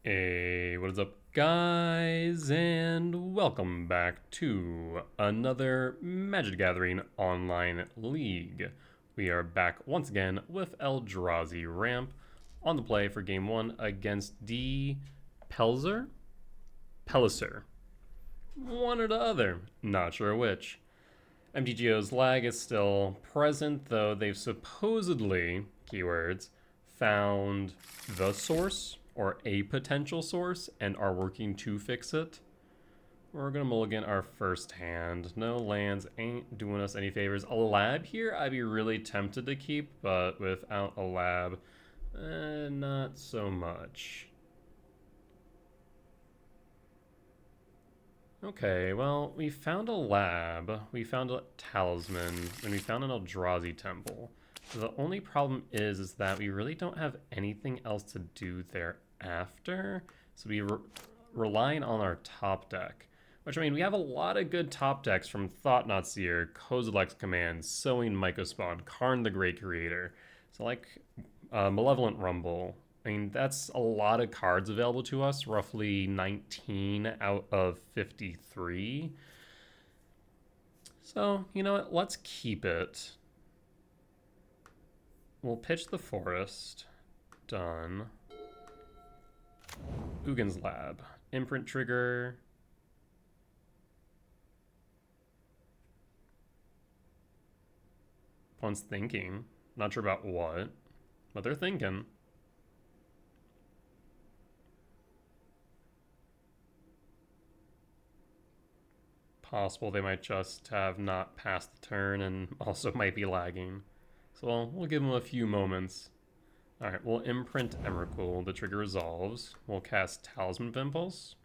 Hey, what is up, guys, and welcome back to another Magic Gathering online league. We are back once again with Eldrazi Ramp on the play for game 1 against D. Pelzer? Pelliser. One or the other, not sure which. MTGO's lag is still present, though they've supposedly, keywords, found the source or a potential source and are working to fix it. We're gonna mulligan our first hand. No lands ain't doing us any favors. A lab here I'd be really tempted to keep, but without a lab, not so much. Okay, well, we found a lab, we found a talisman, and we found an Eldrazi temple. The only problem is that we really don't have anything else to do thereafter, so we relying on our top deck. Which, I mean, we have a lot of good top decks from Thought-Knot Seer, Kozilek's Command, Sowing Mycospawn, Karn the Great Creator. So like Malevolent Rumble. I mean, that's a lot of cards available to us, roughly 19 out of 53. So, you know what, let's keep it. We'll pitch the forest. Done. Ugin's Lab. Imprint trigger. Opponent's thinking. Not sure about what, but they're thinking. Possible they might just have not passed the turn and also might be lagging. So we'll give them a few moments. Alright, we'll imprint Emrakul. The trigger resolves. We'll cast Talisman of Impulse.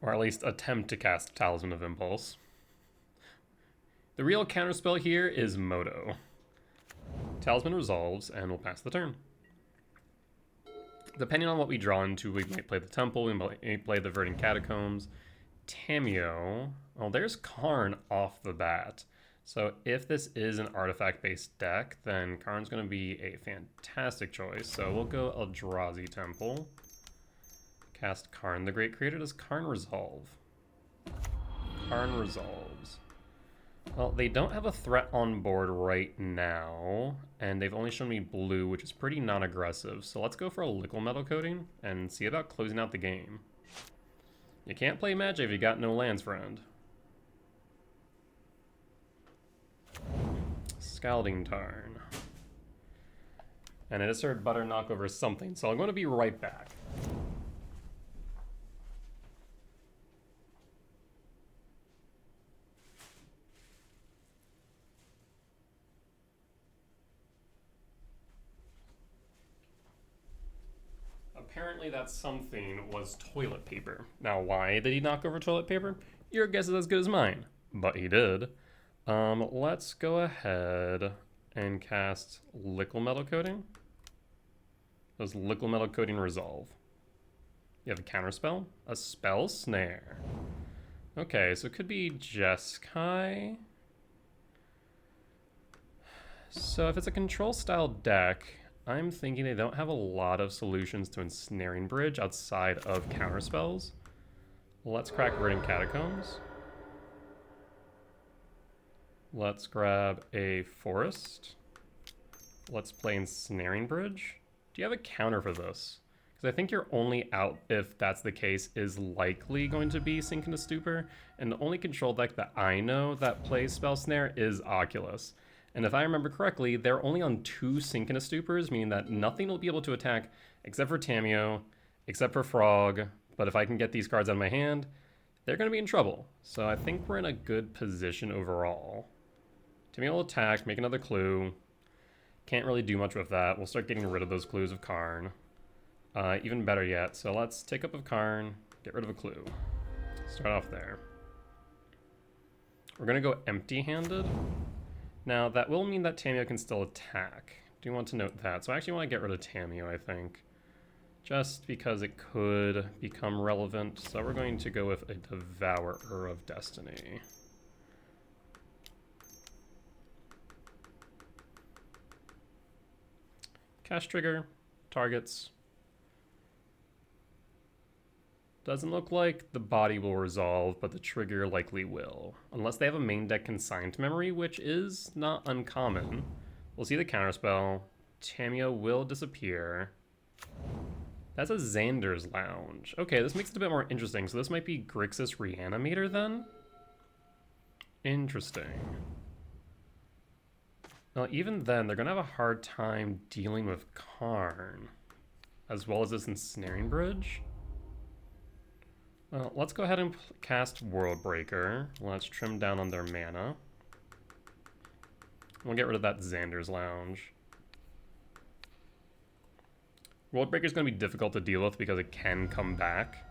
Or at least attempt to cast Talisman of Impulse. The real counterspell here is Moto. Talisman resolves, and we'll pass the turn. Depending on what we draw into, we might play the Temple, we might play the Verdant Catacombs. Tamiyo. Well, there's Karn off the bat. So if this is an artifact-based deck, then Karn's going to be a fantastic choice. So we'll go Eldrazi Temple. Cast Karn the Great Creator. Does Karn resolve? Karn resolves. Well, they don't have a threat on board right now, and they've only shown me blue, which is pretty non-aggressive. So let's go for a Liquid Metal Coating and see about closing out the game. You can't play Magic if you got no lands, friend. Scalding Tarn. And it is heard Butter knock over something, so I'm going to be right back. Apparently that something was toilet paper. Now, why did he knock over toilet paper? Your guess is as good as mine, but he did. Let's go ahead and cast Liquid Metal Coating. Does Liquid Metal Coating resolve? You have a counterspell? A Spell Snare. Okay, so it could be Jeskai. So if it's a control style deck, I'm thinking they don't have a lot of solutions to Ensnaring Bridge outside of counterspells. Let's crack Verdant Catacombs. Let's grab a Forest. Let's play Ensnaring Bridge. Do you have a counter for this? Because I think your only out, if that's the case, is likely going to be Sink into Stupor. And the only control deck that I know that plays Spell Snare is Oculus. And if I remember correctly, they're only on 2 Sink into Stupors, meaning that nothing will be able to attack except for Tamiyo, except for Frog. But if I can get these cards out of my hand, they're going to be in trouble. So I think we're in a good position overall. Tamiyo will attack, make another clue. Can't really do much with that. We'll start getting rid of those clues of Karn. Even better yet, so let's take up of Karn, get rid of a clue. Start off there. We're going to go empty-handed. Now, that will mean that Tamiyo can still attack. Do you want to note that? So I actually want to get rid of Tamiyo, I think. Just because it could become relevant. So we're going to go with a Devourer of Destiny. Cast trigger, targets. Doesn't look like the body will resolve, but the trigger likely will. Unless they have a main deck consigned memory, which is not uncommon. We'll see the counterspell. Tamiyo will disappear. That's a Xander's Lounge. Okay, this makes it a bit more interesting. So this might be Grixis Reanimator then? Interesting. Well, even then, they're going to have a hard time dealing with Karn, as well as this Ensnaring Bridge. Well, let's go ahead and cast World Breaker. Let's trim down on their mana. We'll get rid of that Xander's Lounge. World Breaker is going to be difficult to deal with because it can come back.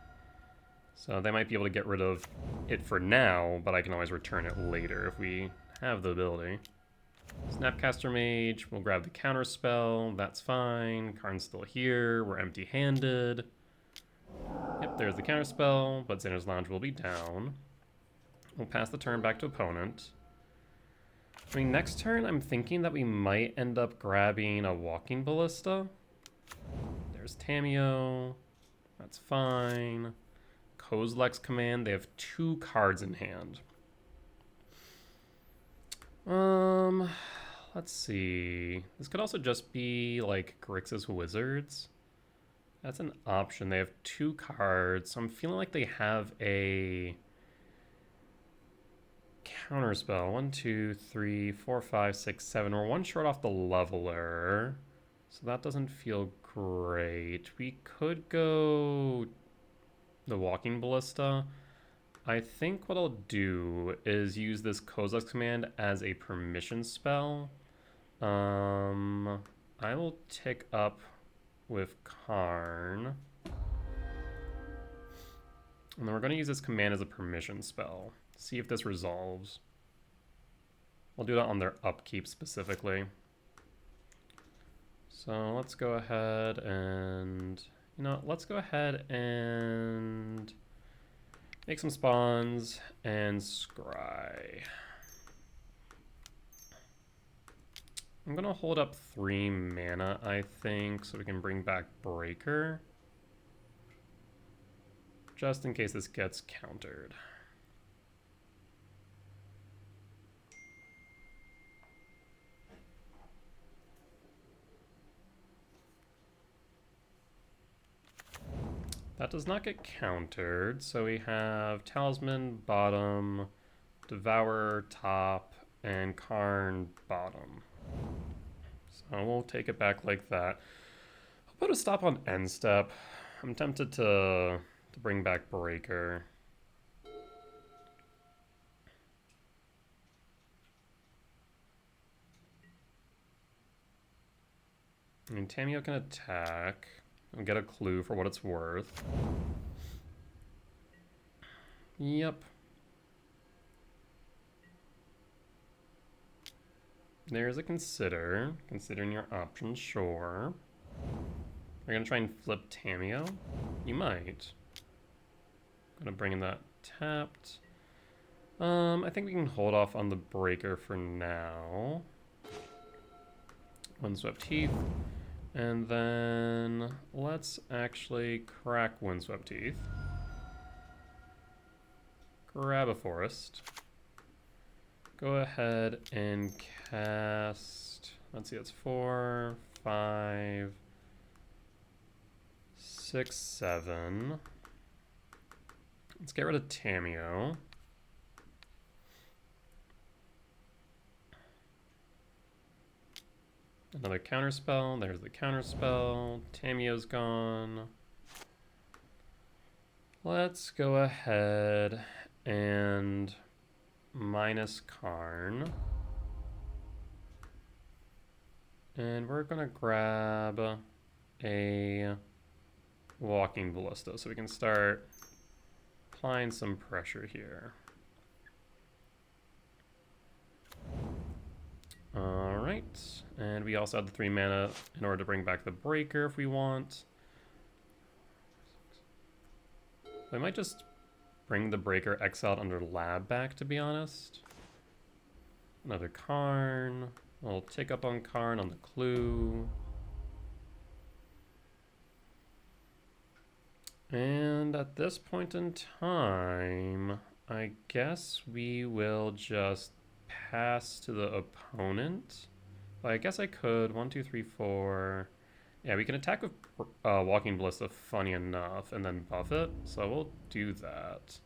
So they might be able to get rid of it for now, but I can always return it later if we have the ability. Snapcaster Mage, we'll grab the counter spell, that's fine. Karn's still here, we're empty-handed. Yep, there's the counter spell, but Xander's Lounge will be down. We'll pass the turn back to opponent. I mean, next turn I'm thinking that we might end up grabbing a Walking Ballista. There's Tamiyo, that's fine. Kozilek's Command, they have 2 cards in hand. Let's see. This could also just be like Grixis Wizards. That's an option. They have 2 cards, so I'm feeling like they have a counterspell. 1, 2, 3, 4, 5, 6, 7. We're 1 short off the leveler, so that doesn't feel great. We could go the Walking Ballista. I think what I'll do is use this Kozilek's Command as a permission spell. I will tick up with Karn. And then we're going to use this command as a permission spell. See if this resolves. We'll do that on their upkeep specifically. So let's go ahead and... You know, let's go ahead and make some spawns and scry. I'm gonna hold up 3 mana, I think, so we can bring back Breaker. Just in case this gets countered. That does not get countered, so we have Talisman bottom, Devourer top, and Karn bottom. So we'll take it back like that. I'll put a stop on end step. I'm tempted to bring back Breaker. I mean, Tamiyo can attack and get a clue for what it's worth. Yep. There's a consider. Considering your options, sure. Are you gonna try and flip Tamiyo? You might. Gonna bring in that tapped. I think we can hold off on the Breaker for now. Windswept Heath. And then let's actually crack Windswept Heath. Grab a forest. Go ahead and cast, let's see, that's 4, 5, 6, 7. Let's get rid of Tamiyo. Another counterspell, there's the counterspell. Tamiyo's gone. Let's go ahead and minus Karn. And we're gonna grab a Walking Ballista so we can start applying some pressure here. Alright, and we also have the 3 mana in order to bring back the Breaker if we want. I might just bring the Breaker exiled under Lab back, to be honest. Another Karn. I'll tick up on Karn on the clue. And at this point in time, I guess we will just pass to the opponent. Well, I guess I could. 1, 2, 3, 4. Yeah, we can attack with Walking Ballista, funny enough, and then buff it. So we'll do that.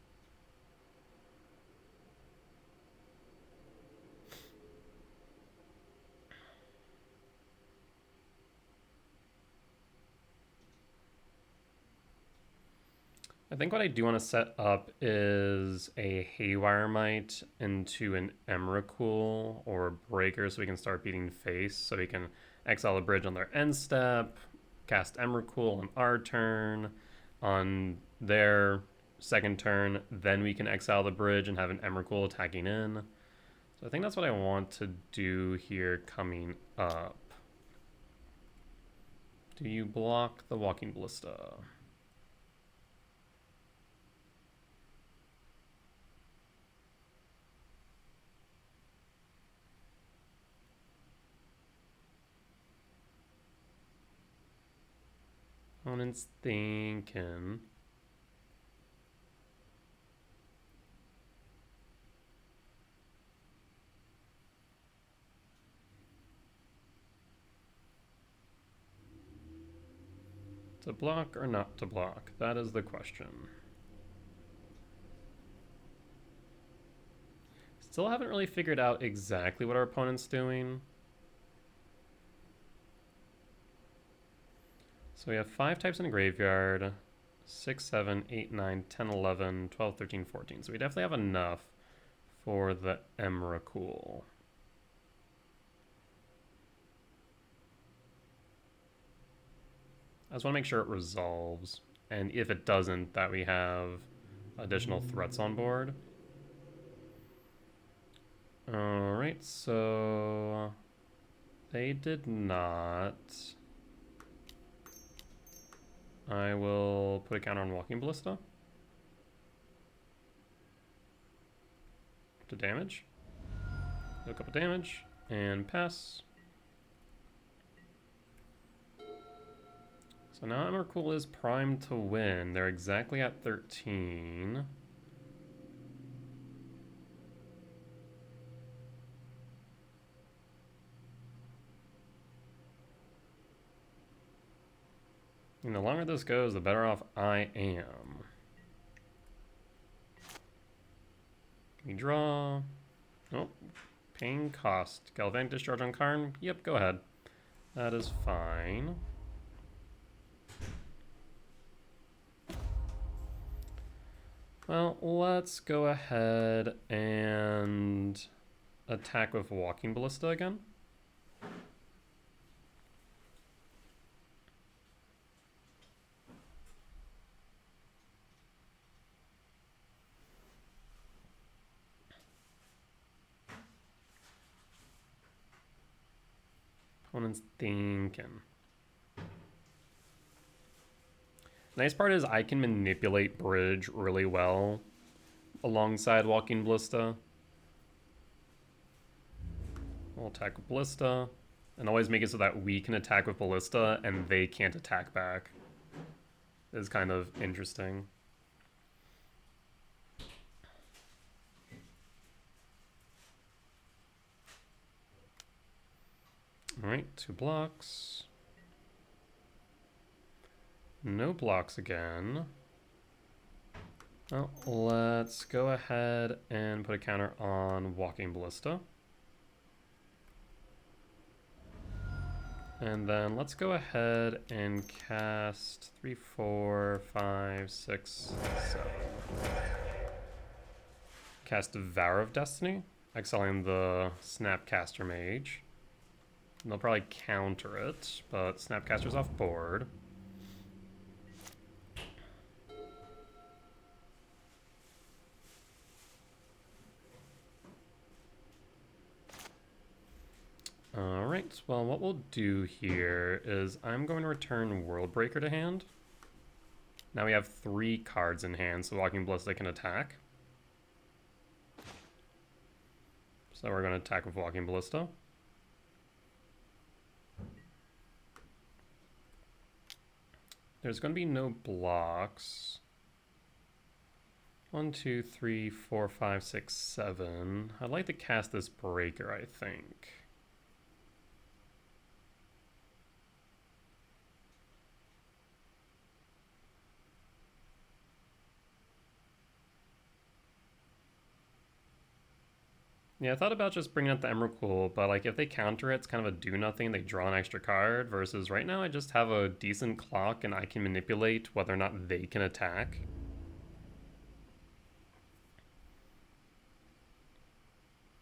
I think what I do want to set up is a Haywire Mite into an Emrakul or Breaker so we can start beating face, so we can exile a bridge on their end step, cast Emrakul on our turn, on their second turn, then we can exile the bridge and have an Emrakul attacking in. So I think that's what I want to do here coming up. Do you block the Walking Ballista? Opponent's thinking. To block or not to block? That is the question. Still haven't really figured out exactly what our opponent's doing. So we have 5 types in the graveyard. 6, 7, 8, 9, 10, 11, 12, 13, 14. So we definitely have enough for the Emrakul. I just want to make sure it resolves. And if it doesn't, that we have additional threats on board. Alright, so they did not. I will put a counter on Walking Ballista. To damage. Do a couple damage, and pass. So now Emrakul is primed to win. They're exactly at 13. And the longer this goes, the better off I am. We draw. Oh, paying cost. Galvanic Discharge on Karn? Yep, go ahead. That is fine. Well, let's go ahead and attack with Walking Ballista again. Opponent's thinking. Nice part is I can manipulate bridge really well alongside Walking Ballista. We'll attack with Ballista and always make it so that we can attack with Ballista and they can't attack back. It's kind of interesting. Alright, 2 blocks. No blocks again. Well, let's go ahead and put a counter on Walking Ballista. And then let's go ahead and cast 3, 4, 5, 6, 7. Cast Devour of Destiny, exiling the Snapcaster Mage. And they'll probably counter it, but Snapcaster's off board. Alright, well what we'll do here is I'm going to return Worldbreaker to hand. Now we have 3 cards in hand, so Walking Ballista can attack. So we're going to attack with Walking Ballista. . There's going to be no blocks. 1, 2, 3, 4, 5, 6, 7. I'd like to cast this breaker, I think. Yeah, I thought about just bringing up the Emrakul, but like if they counter it, it's kind of a do-nothing. They draw an extra card, versus right now I just have a decent clock and I can manipulate whether or not they can attack.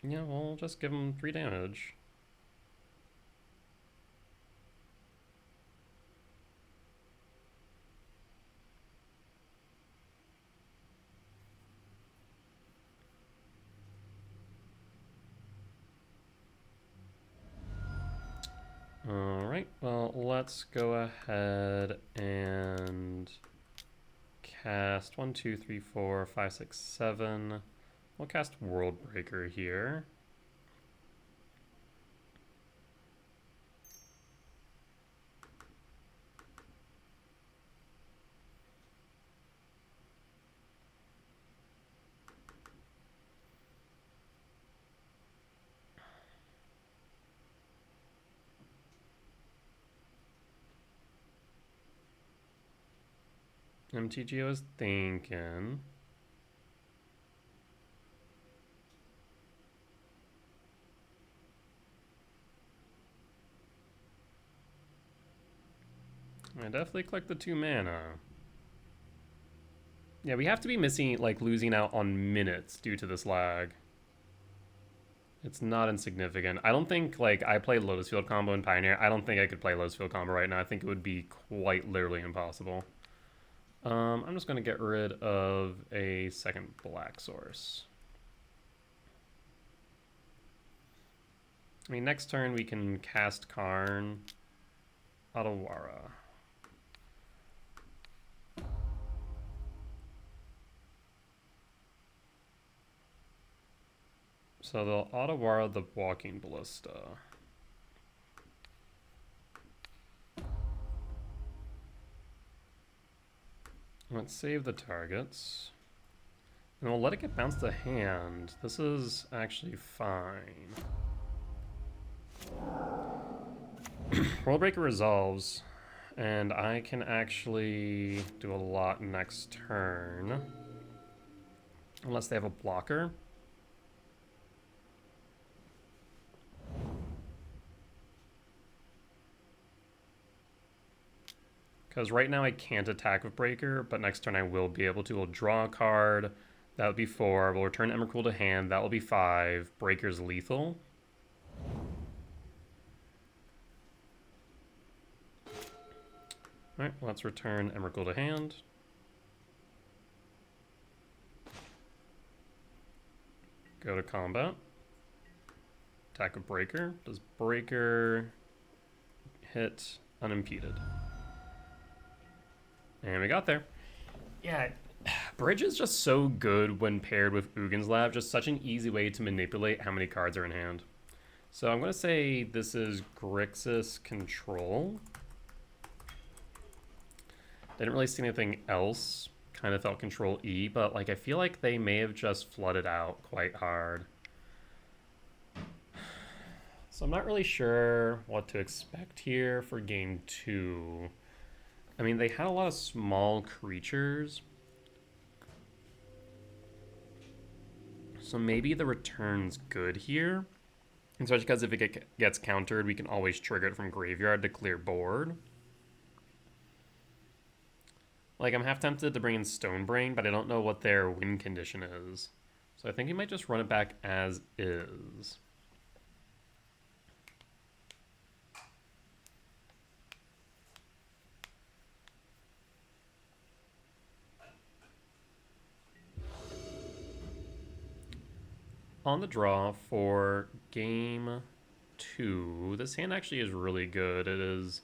Yeah, we'll just give them 3 damage. Alright, well, let's go ahead and cast 1, 2, 3, 4, 5, 6, 7. We'll cast World Breaker here. MTGO is thinking. I definitely clicked the 2 mana. Yeah, we have to be missing, like, losing out on minutes due to this lag. It's not insignificant. I don't think, like, I play Lotus Field combo in Pioneer. I don't think I could play Lotus Field combo right now. I think it would be quite literally impossible. I'm just going to get rid of a second black source. I mean, next turn we can cast Karn, Otawara. So they'll Otawara the Walking Ballista. Let's save the targets. And we'll let it get bounced to hand. This is actually fine. World Breaker resolves, and I can actually do a lot next turn. Unless they have a blocker. Because right now I can't attack with Breaker, but next turn I will be able to. We'll draw a card. That would be 4. We'll return Emrakul to hand. That will be 5. Breaker's lethal. Alright, let's return Emrakul to hand. Go to combat. Attack with Breaker. Does Breaker hit unimpeded? And we got there. Yeah, Bridge is just so good when paired with Ugin's Lab. Just such an easy way to manipulate how many cards are in hand. So I'm going to say this is Grixis Control. Didn't really see anything else. Kind of felt Control E, but like I feel like they may have just flooded out quite hard. So I'm not really sure what to expect here for game 2. I mean, they had a lot of small creatures. So maybe the return's good here. Especially because if it gets countered, we can always trigger it from graveyard to clear board. Like, I'm half tempted to bring in Stonebrain, but I don't know what their win condition is. So I think we might just run it back as is. On the draw for game 2, this hand actually is really good. It is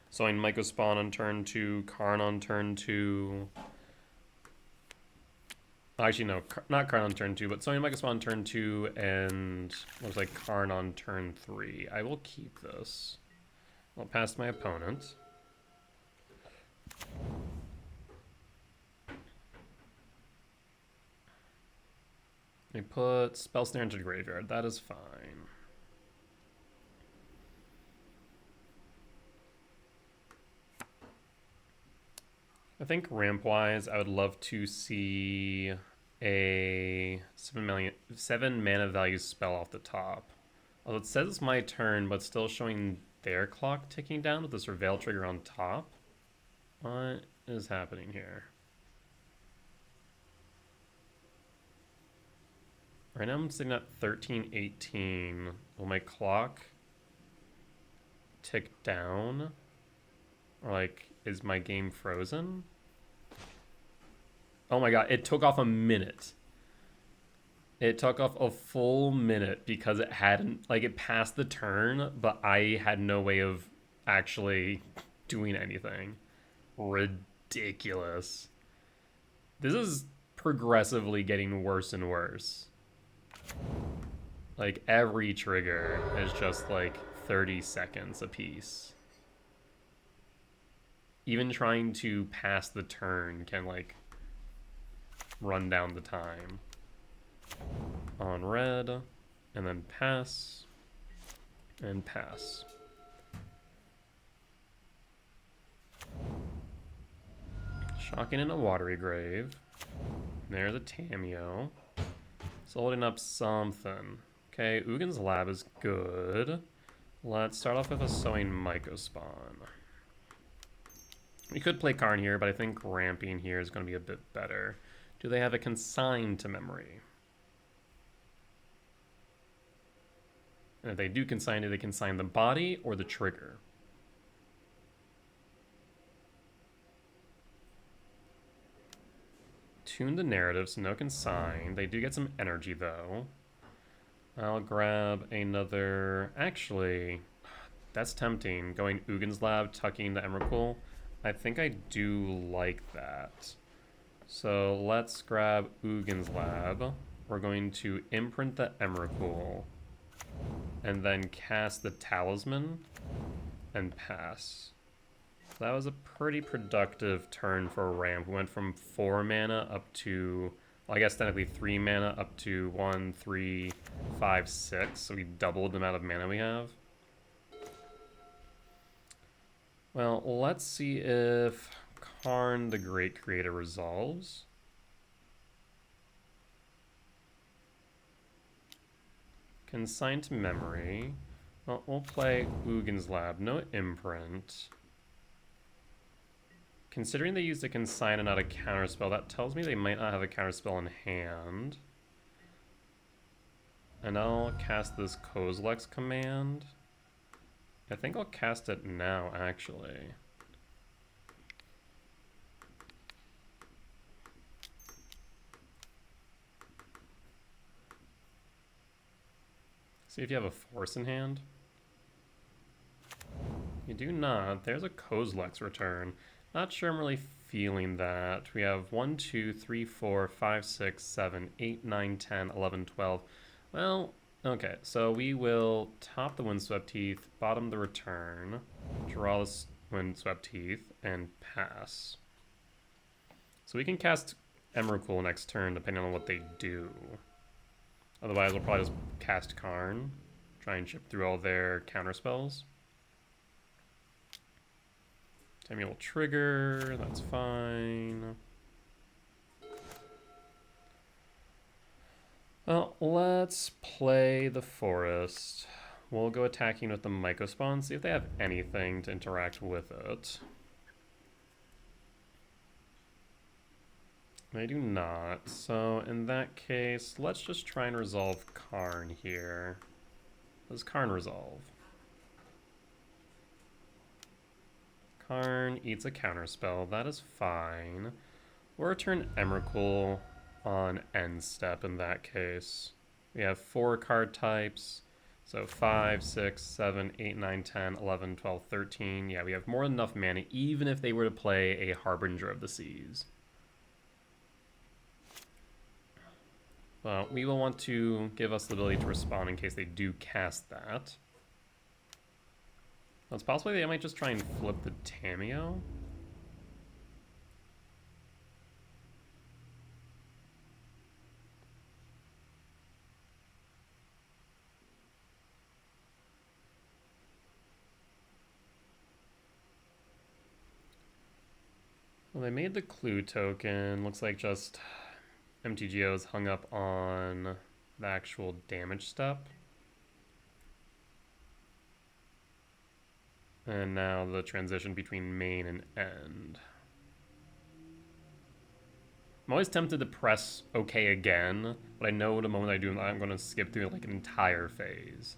sowing Mycospawn on turn 2, Karn on turn 2. Actually, no, not Karn on turn 2, but sowing Mycospawn on turn 2 and looks like Karn on turn 3. I will keep this. I'll pass my opponent. They put Spell Snare into the graveyard. That is fine. I think ramp-wise, I would love to see a 7 mana value spell off the top. Although it says it's my turn, but still showing their clock ticking down with the Surveil trigger on top. What is happening here? Right now I'm sitting at 13:18. Will my clock tick down? Or like, is my game frozen? Oh my god, it took off a minute. It took off a full minute because it hadn't, like, it passed the turn, but I had no way of actually doing anything. Ridiculous. This is progressively getting worse and worse. Like, every trigger is just like 30 seconds a piece. Even trying to pass the turn can, like, run down the time. On red, and then pass, and pass. Shocking in a Watery Grave. There's a Tamiyo. It's holding up something. Okay, Ugin's Lab is good. Let's start off with a Sowing Mycospawn. We could play Karn here, but I think ramping here is going to be a bit better. Do they have a Consign to Memory? And if they do consign, do they consign the body or the trigger? Tune the narrative, so no consign. They do get some energy, though. I'll grab another... Actually, that's tempting. Going Ugin's Lab, tucking the Emrakul. I think I do like that. So let's grab Ugin's Lab. We're going to imprint the Emrakul. And then cast the Talisman and pass. So that was a pretty productive turn for a ramp. We went from 4 mana up to, well, I guess technically 3 mana up to 1, 3, 5, 6. So we doubled the amount of mana we have. Well, let's see if Karn the Great Creator resolves. Consign to Memory. Well, we'll play Ugin's Lab. No imprint. Considering they used a Consign and not a counterspell, that tells me they might not have a counterspell in hand. And I'll cast this Kozilek's command. I think I'll cast it now, actually. See if you have a force in hand. You do not. There's a Kozilek's return. Not sure I'm really feeling that. We have 1, 2, 3, 4, 5, 6, 7, 8, 9, 10, 11, 12. Well, okay. So we will top the Windswept Teeth, bottom the return, draw this Windswept Teeth, and pass. So we can cast Emrakul next turn, depending on what they do. Otherwise, we'll probably just cast Karn, try and chip through all their counterspells. Tamiyo will trigger, that's fine. Well, let's play the forest. We'll go attacking with the Mycospawn, see if they have anything to interact with it. They do not. So in that case, let's just try and resolve Karn here. Does Karn resolve? Karn eats a counterspell. That is fine. We'll return Emrakul on end step in that case. We have 4 card types. So 5, 6, 7, 8, 9, 10, 11, 12, 13. Yeah, we have more than enough mana, even if they were to play a Harbinger of the Seas. Well, we will want to give us the ability to respond in case they do cast that. Well, it's possible they might just try and flip the Tamiyo. Well, they made the clue token. Looks like just MTGO is hung up on the actual damage step. And now the transition between main and end. I'm always tempted to press OK again, but I know the moment I do, I'm going to skip through like an entire phase.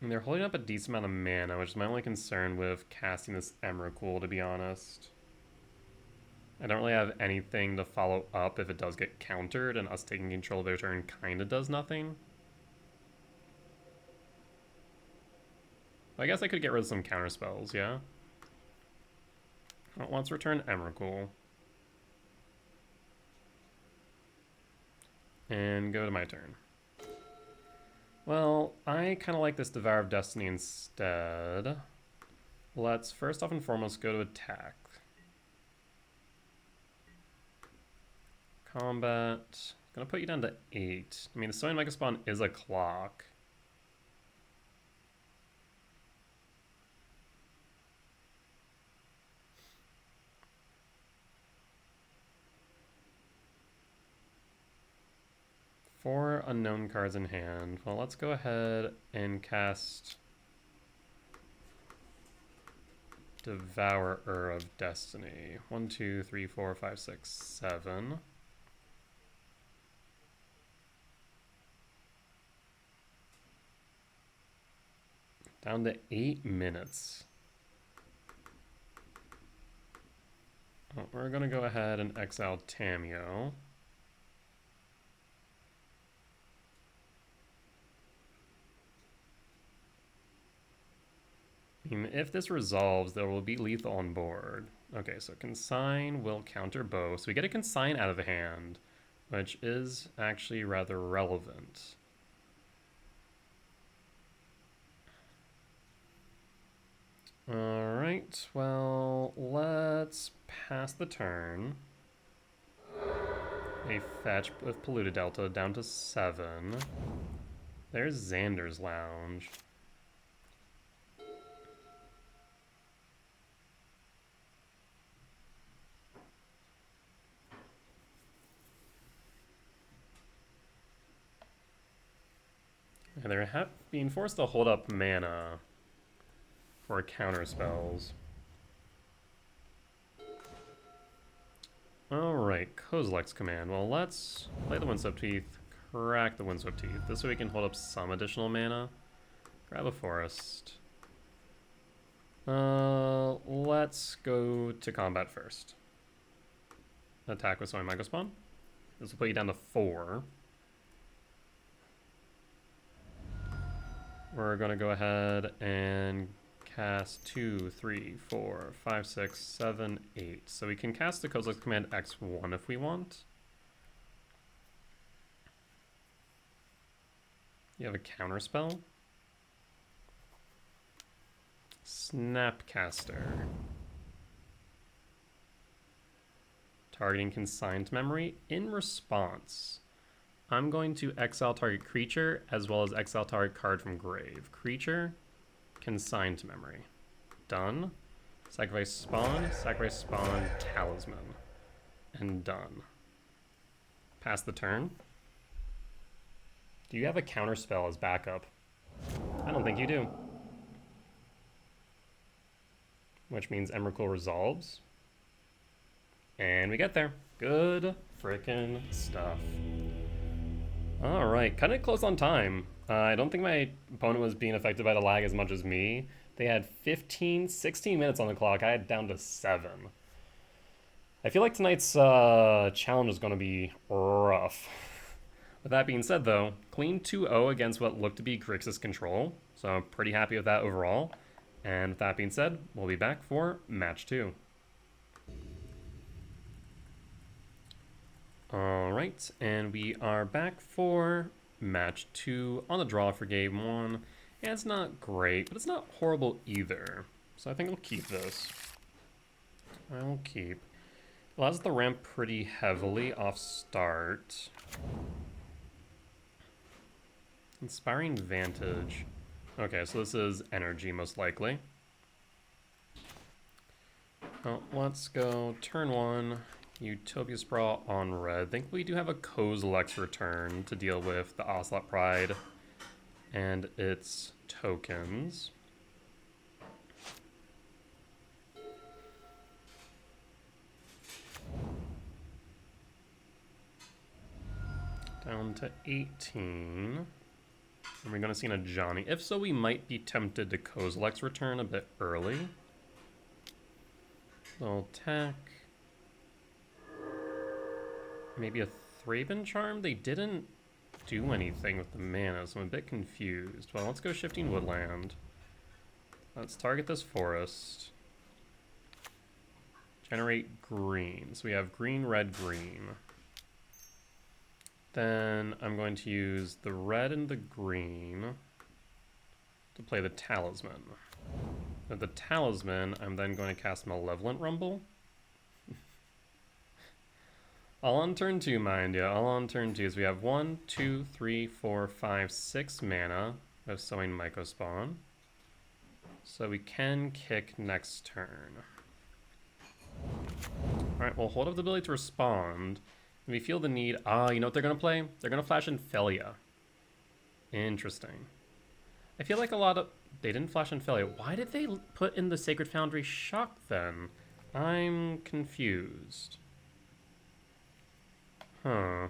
And they're holding up a decent amount of mana, which is my only concern with casting this Emrakul, to be honest. I don't really have anything to follow up if it does get countered, and us taking control of their turn kind of does nothing. I guess I could get rid of some counter spells, yeah? Oh, let's return Emrakul. And go to my turn. Well, I kind of like this Devour of Destiny instead. Let's first off and foremost go to attack. Combat. Gonna put you down to 8. I mean, the Sowing Mega Spawn is a clock. Four unknown cards in hand. Well, let's go ahead and cast Devourer of Destiny. 1, 2, 3, 4, 5, 6, 7. Down to 8 minutes. Oh, we're going to go ahead and exile Tamiyo. I mean, if this resolves, there will be lethal on board. Okay, so Consign will counter both. So we get a Consign out of the hand, which is actually rather relevant. Alright, well, let's pass the turn. A fetch with Polluted Delta down to 7. There's Xander's Lounge. And they're being forced to hold up mana for counter spells. Alright, Kozilek's command. Well, let's play the Windswept Teeth, crack the Windswept Teeth. This way we can hold up some additional mana. Grab a forest. Let's go to combat first. Attack with Sowing Mega Spawn. This will put you down to 4. We're going to go ahead and cast 2, 3, 4, 5, 6, 7, 8. So we can cast the Kozilek's command X1 if we want. You have a counter spell. Snapcaster. Targeting Consigned Memory. In response, I'm going to exile target creature as well as exile target card from grave. Creature, Consigned Memory. Done. Sacrifice spawn, talisman. And done. Pass the turn. Do you have a counter spell as backup? I don't think you do. Which means Emrakul resolves. And we get there. Good frickin' stuff. Alright, kind of close on time. I don't think my opponent was being affected by the lag as much as me. They had 16 minutes on the clock. I had down to 7. I feel like tonight's challenge is going to be rough. With that being said, though, clean 2-0 against what looked to be Grixis Control. So I'm pretty happy with that overall. And with that being said, we'll be back for match 2. Alright, and we are back for match 2 on the draw for game 1. Yeah, it's not great, but it's not horrible either. So I think I'll keep this. I will keep. Allows the ramp pretty heavily off start. Inspiring Vantage. Okay, so this is energy most likely. Well, let's go turn 1. Utopia Sprawl on red. I think we do have a Kozilek's return to deal with the Ocelot Pride and its tokens. Down to 18. Are we going to see a Johnny? If so, we might be tempted to Kozilek's return a bit early. Little attack. Maybe a Thraben Charm? They didn't do anything with the mana, so I'm a bit confused. Well, let's go Shifting Woodland. Let's target this forest. Generate green. So we have green, red, green. Then I'm going to use the red and the green to play the Talisman. With the Talisman, I'm then going to cast Malevolent Rumble. All on turn 2, mind you. All on turn 2. So we have 1, 2, 3, 4, 5, 6 mana of Sowing Mycospawn. So we can kick next turn. Alright, we'll hold up the ability to respond. If we feel the need... you know what they're going to play? They're going to flash in Felia. Interesting. I feel like a lot of... They didn't flash in Felia. Why did they put in the Sacred Foundry Shock then? I'm confused. Huh.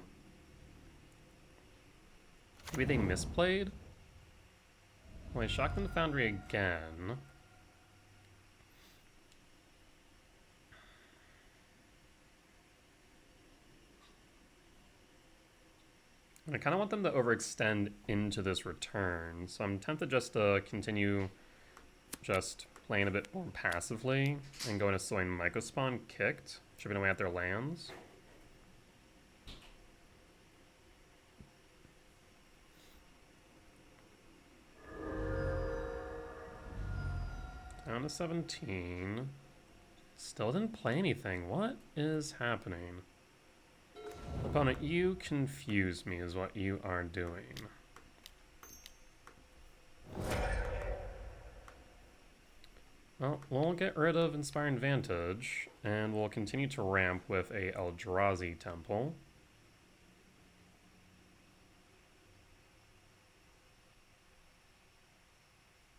Maybe they misplayed? Well, I shocked in the Foundry again. And I kind of want them to overextend into this return, so I'm tempted just to continue just playing a bit more passively and going to Sowing Mycospawn kicked, chipping away at their lands. Down to 17. Still didn't play anything. What is happening? Opponent, you confuse me is what you are doing. Well, we'll get rid of Inspiring Vantage, and we'll continue to ramp with a Eldrazi Temple.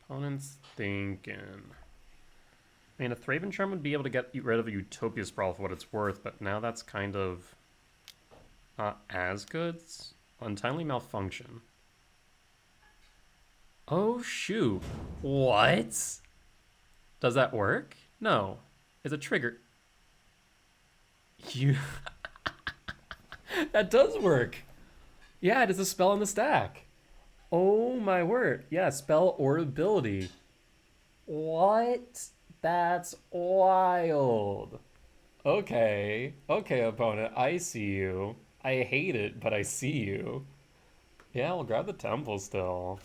Opponent's thinking... I mean, a Thraben Charm would be able to get rid of a Utopia Sprawl for what it's worth, but now that's kind of not as good. Untimely Malfunction. Oh, shoot. What? Does that work? No. It's a trigger. You... That does work. Yeah, it is a spell in the stack. Oh my word. Yeah, spell or ability. What? That's wild. Okay. Okay, opponent. I see you. I hate it, but I see you. Yeah, I'll grab the temple still.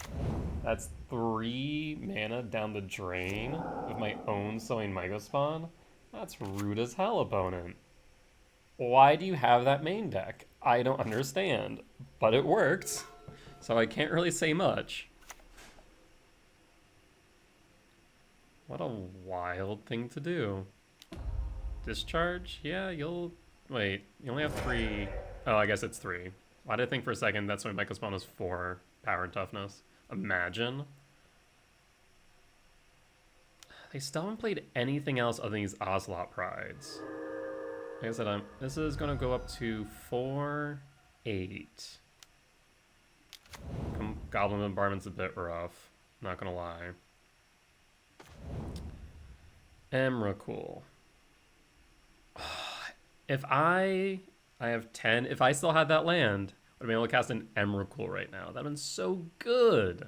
That's 3 mana down the drain with my own Sowing Mycospawn. That's rude as hell, opponent. Why do you have that main deck? I don't understand. But it worked, so I can't really say much. What a wild thing to do. Discharge? Yeah, you'll... Wait, you only have 3... Oh, I guess it's 3. Why did I think for a second that's when Mycospawn was 4 power and toughness? Imagine. They still haven't played anything else other than these Ocelot Prides. Like I said, this is going to go up to 4, 8. Goblin Bombardment's a bit rough, not going to lie. Emrakul. If I have 10, if I still had that land, I would be able to cast an Emrakul right now. That would have been so good.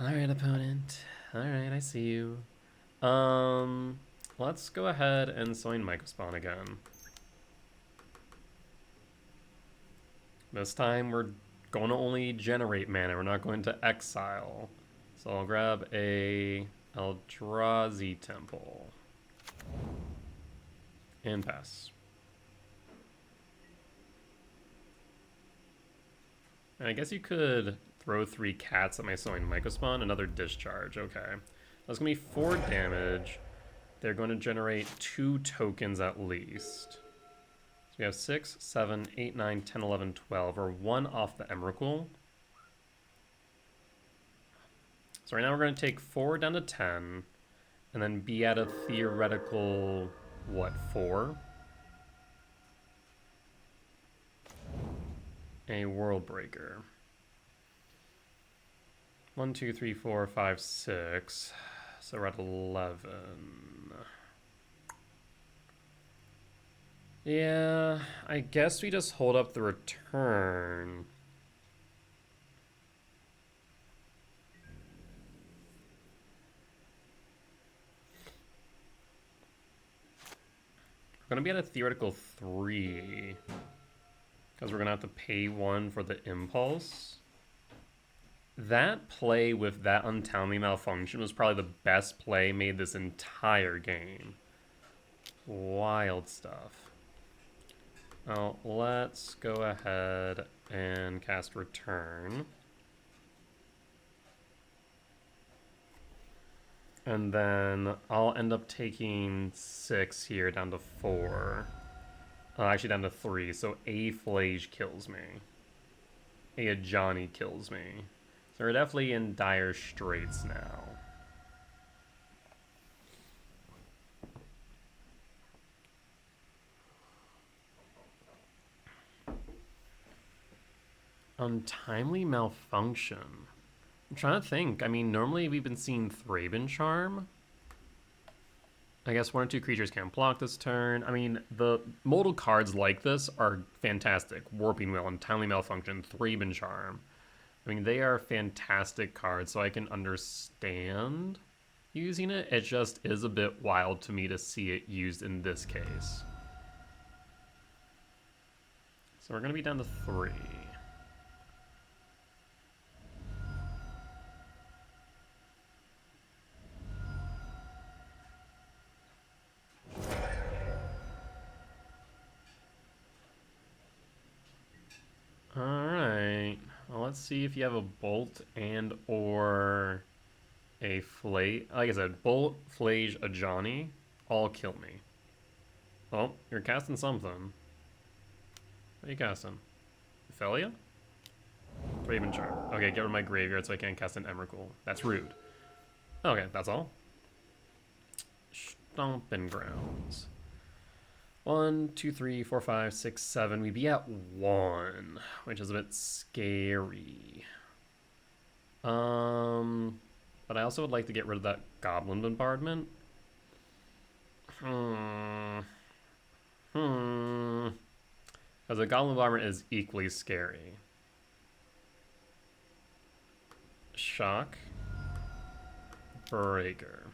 Alright, opponent. Alright, I see you. Let's go ahead and Sowing Mycospawn again. This time we're going to only generate mana. We're not going to exile. So I'll grab a Eldrazi Temple. And pass. And I guess you could throw 3 cats at my sewing Mycospawn, another discharge. Okay. That's going to be 4 damage. They're going to generate 2 tokens at least. So we have 6, 7, 8, 9, 10, 11, 12, or 1 off the Emrakul. So right now we're going to take 4 down to 10, and then be at a theoretical, what, 4? A World Breaker. 1, 2, 3, 4, 5, 6. So we're at 11. Yeah, I guess we just hold up the return. We're going to be at a theoretical 3. Because we're going to have to pay 1 for the impulse. That play with that Untimely Malfunction was probably the best play made this entire game. Wild stuff. Well, let's go ahead and cast Return. And then I'll end up taking 6 here down to 4. Actually down to 3, so a Flage kills me. A Johnny kills me. So we're definitely in dire straits now. Untimely Malfunction. I'm trying to think. I mean, normally we've been seeing Thraben Charm. I guess 1 or 2 creatures can't block this turn. I mean, the modal cards like this are fantastic. Warping Will, Untimely Malfunction, Thraben Charm. I mean, they are fantastic cards, so I can understand using it. It just is a bit wild to me to see it used in this case. So we're going to be down to 3. Alright, well, let's see if you have a Bolt and or a Flage. Like I said, Bolt, Flage, a Johnny, all kill me. Oh, you're casting something. What are you casting? Ophelia? Thraben Charm. Okay, get rid of my graveyard so I can't cast an Emrakul. That's rude. Okay, that's all. Stomping Grounds. 1, 2, 3, 4, 5, 6, 7. We'd be at 1, which is a bit scary. But I also would like to get rid of that Goblin Bombardment. Because the Goblin Bombardment is equally scary. Shock. Breaker.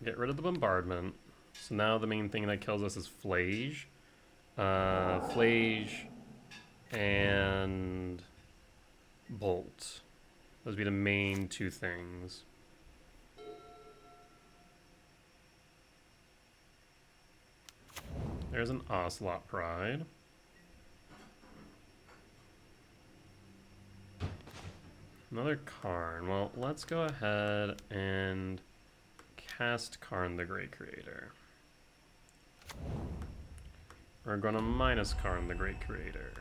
Get rid of the bombardment. So now the main thing that kills us is Flage. Flage and Bolt. Those would be the main 2 things. There's an Ocelot Pride. Another Karn. Well, let's go ahead and cast Karn the Great Creator. We're going to minus Karn the Great Creator.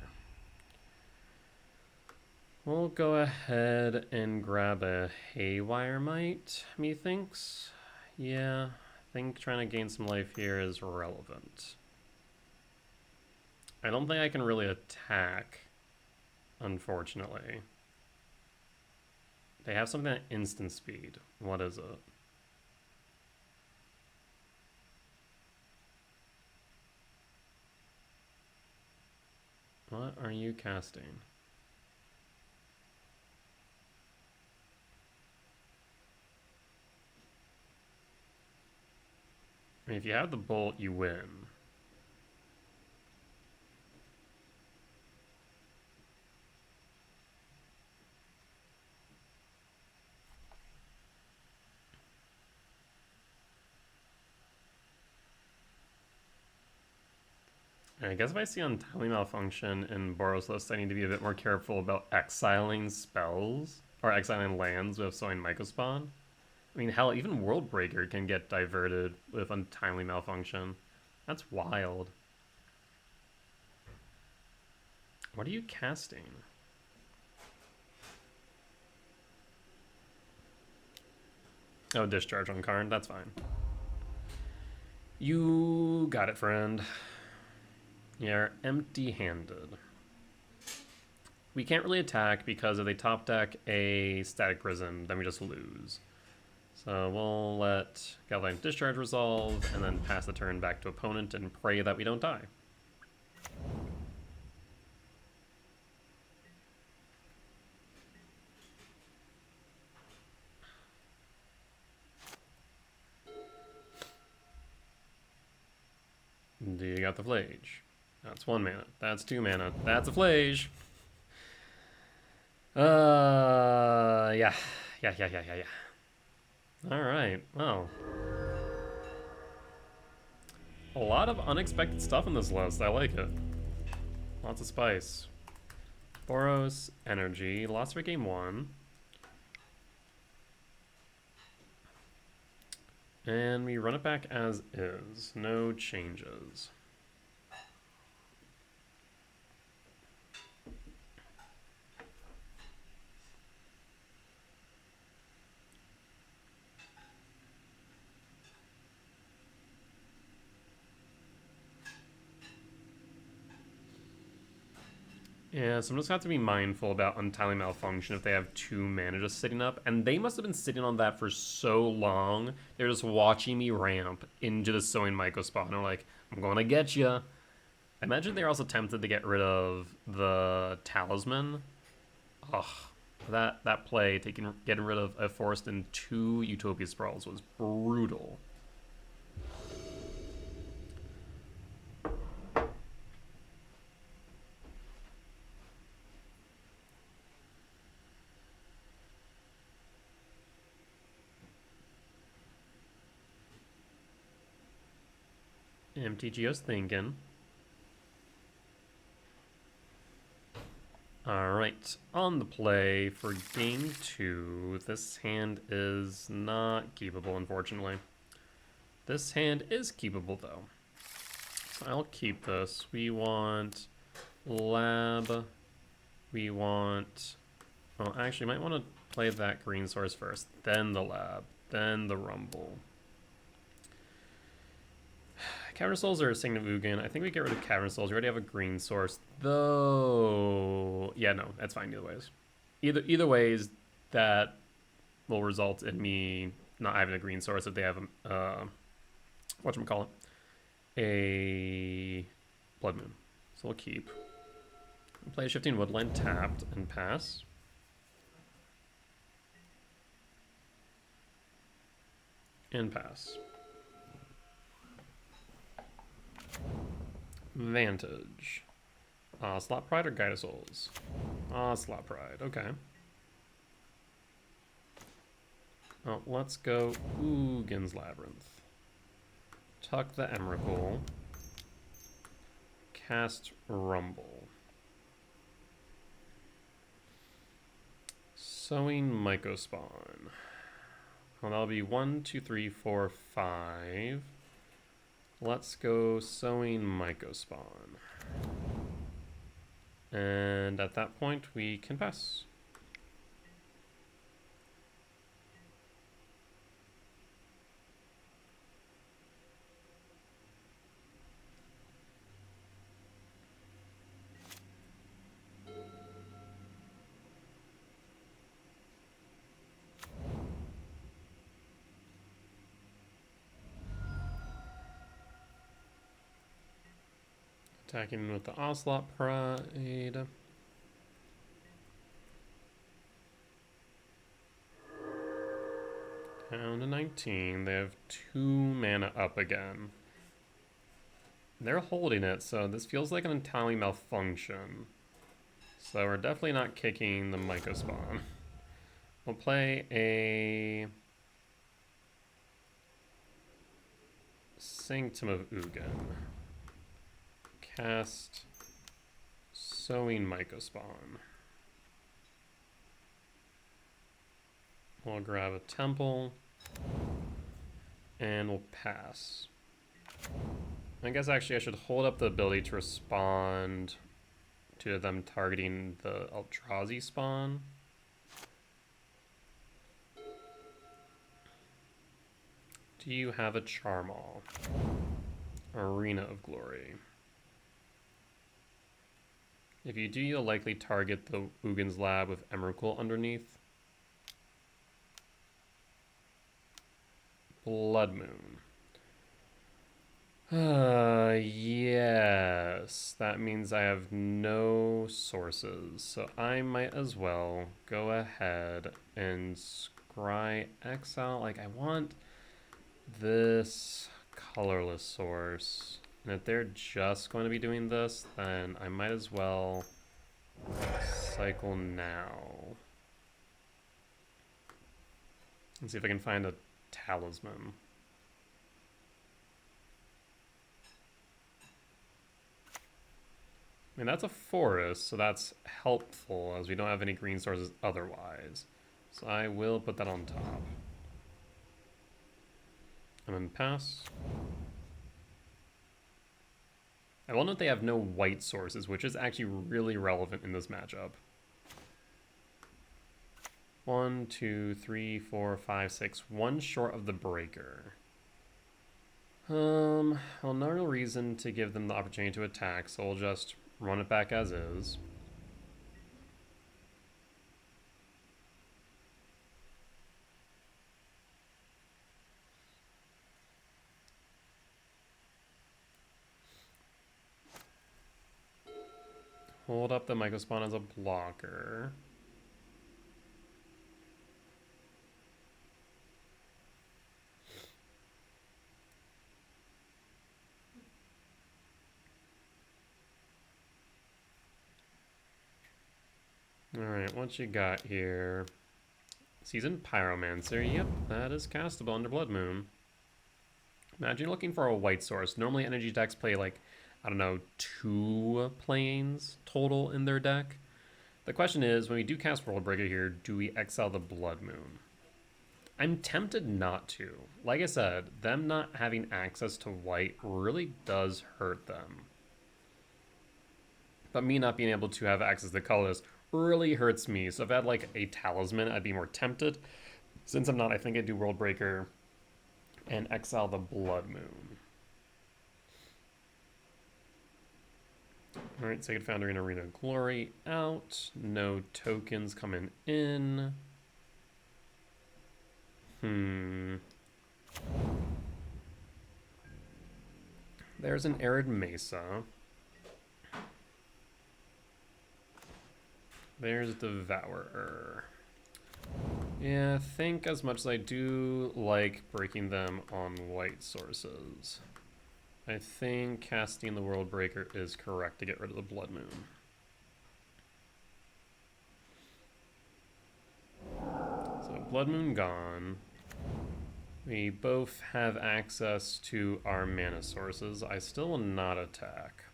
We'll go ahead and grab a Haywire Mite, methinks. Yeah, I think trying to gain some life here is relevant. I don't think I can really attack, unfortunately. They have something at instant speed. What is it? What are you casting? I mean, if you have the Bolt, you win. I guess if I see Untimely Malfunction in Boros list, I need to be a bit more careful about exiling spells, or exiling lands with Sowing Mycospawn. I mean, hell, even Worldbreaker can get diverted with Untimely Malfunction. That's wild. What are you casting? Oh, Discharge on Karn. That's fine. You got it, friend. You're empty-handed. We can't really attack because if they top deck a Static Prison, then we just lose. So we'll let Galvanic Discharge resolve and then pass the turn back to opponent and pray that we don't die. Do you got the Flage? That's 1 mana. That's 2 mana. That's a Flage. Yeah. Alright, well. A lot of unexpected stuff in this list. I like it. Lots of spice. Boros Energy. Lost for game 1. And we run it back as is. No changes. Yeah, so I'm just going to have to be mindful about Untimely Malfunction if they have 2 mana just sitting up. And they must have been sitting on that for so long. They're just watching me ramp into the Sowing Mycospawn. And they're like, I'm going to get you. I imagine they're also tempted to get rid of the Talisman. Ugh, that play, getting rid of a forest and 2 Utopia Sprawls was brutal. MTGO's thinking. Alright, on the play for game 2, this hand is not keepable, unfortunately. This hand is keepable, though. So I'll keep this. We want Lab. We want... Well, actually, might want to play that green source first, then the Lab, then the Rumble. Cavern Souls or Signet of Ugin. I think we get rid of Cavern Souls. We already have a green source, though. Yeah, no, that's fine either ways. Either ways, that will result in me not having a green source if they have whatchamacallit, a Blood Moon. So we'll keep. We'll play Shifting Woodland tapped and pass. And pass. Vantage. Slot Pride or Guide of Souls? Slot Pride, okay. Oh, let's go Ugin's Labyrinth. Tuck the Emrakul. Cast Rumble. Sowing Mycospawn. Well, that'll be 1, 2, 3, 4, 5. Let's go Sowing Mycospawn. And at that point, we can pass. Attacking with the Ocelot Pride. Down to 19. They have 2 mana up again. They're holding it, so this feels like an Untimely Malfunction. So we're definitely not kicking the Mycospawn. We'll play a Sanctum of Ugin. cast Sowing Mycospawn. We'll grab a temple, and we'll pass. I guess actually I should hold up the ability to respond to them targeting the Eldrazi spawn. Do you have a Charmal? Arena of Glory. If you do, you'll likely target the Ugin's Lab with Emrakul underneath. Blood Moon. Yes. That means I have no sources. So I might as well go ahead and scry exile. Like, I want this colorless source. And if they're just going to be doing this, then I might as well cycle now. Let's see if I can find a talisman. I mean, that's a forest, so that's helpful as we don't have any green sources otherwise. So I will put that on top. And then pass. I will note they have no white sources, which is actually really relevant in this matchup. 1, 2, 3, 4, 5, 6. One short of the breaker. Well, no real reason to give them the opportunity to attack, so we'll just run it back as is. Hold up the Mycospawn as a blocker. Alright, what you got here? Seasoned Pyromancer. Yep, that is castable under Blood Moon. Imagine you're looking for a white source. Normally energy decks play like, I don't know, 2 planes total in their deck. The question is, when we do cast World Breaker here, do we exile the Blood Moon? I'm tempted not to. Like I said, them not having access to white really does hurt them. But me not being able to have access to colorless really hurts me. So if I had like a talisman, I'd be more tempted. Since I'm not, I think I'd do World Breaker and exile the Blood Moon. Alright, Sacred Foundry and Arena of Glory out. No tokens coming in. There's an Arid Mesa. There's Devourer. Yeah, I think as much as I do like breaking them on white sources, I think casting the World Breaker is correct to get rid of the Blood Moon. So Blood Moon gone. We both have access to our mana sources. I still will not attack.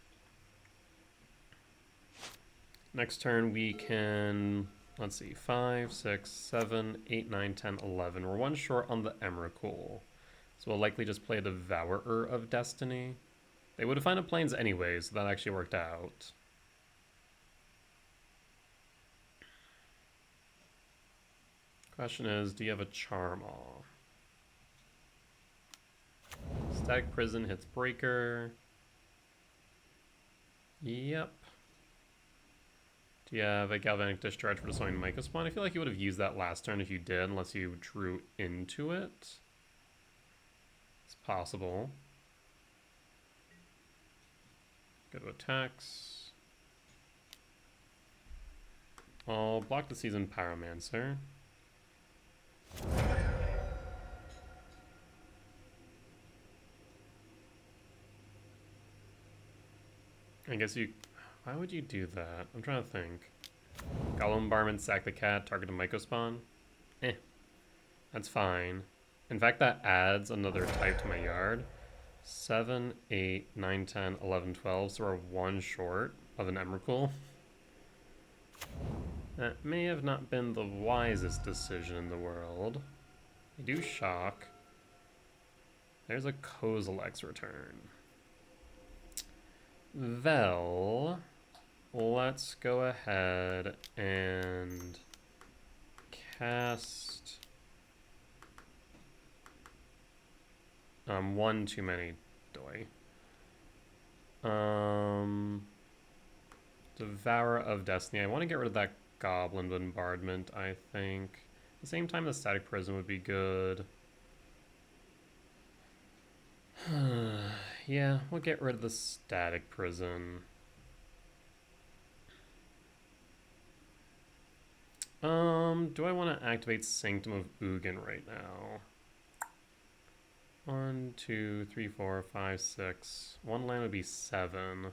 Next turn we can, let's see, 5, 6, 7, 8, 9, 10, 11. We're one short on the Emrakul. So we'll likely just play Devourer of Destiny. They would have found a plains anyways, so that actually worked out. Question is, do you have a Charmal? Static Prison hits Breaker. Yep. Do you have a Galvanic Discharge for destroying Mycospawn? I feel like you would have used that last turn if you did, unless you drew into it. It's possible. Go to attacks. I'll block the Seasoned Pyromancer. I guess you... Why would you do that? I'm trying to think. Gollum Barman, sack the cat, target a Mycospawn? That's fine. In fact, that adds another type to my yard. 7, 8, 9, 10, 11, 12. So we're one short of an Emrakul. That may have not been the wisest decision in the world. We do shock. There's a Kozilek's return. Well, let's go ahead and cast one too many doy. Devourer of Destiny. I want to get rid of that Goblin Bombardment, I think. At the same time, the Static Prison would be good. Yeah, we'll get rid of the Static Prison. Do I want to activate Sanctum of Ugin right now? 1, 2, 3, 4, 5, 6. One land would be 7.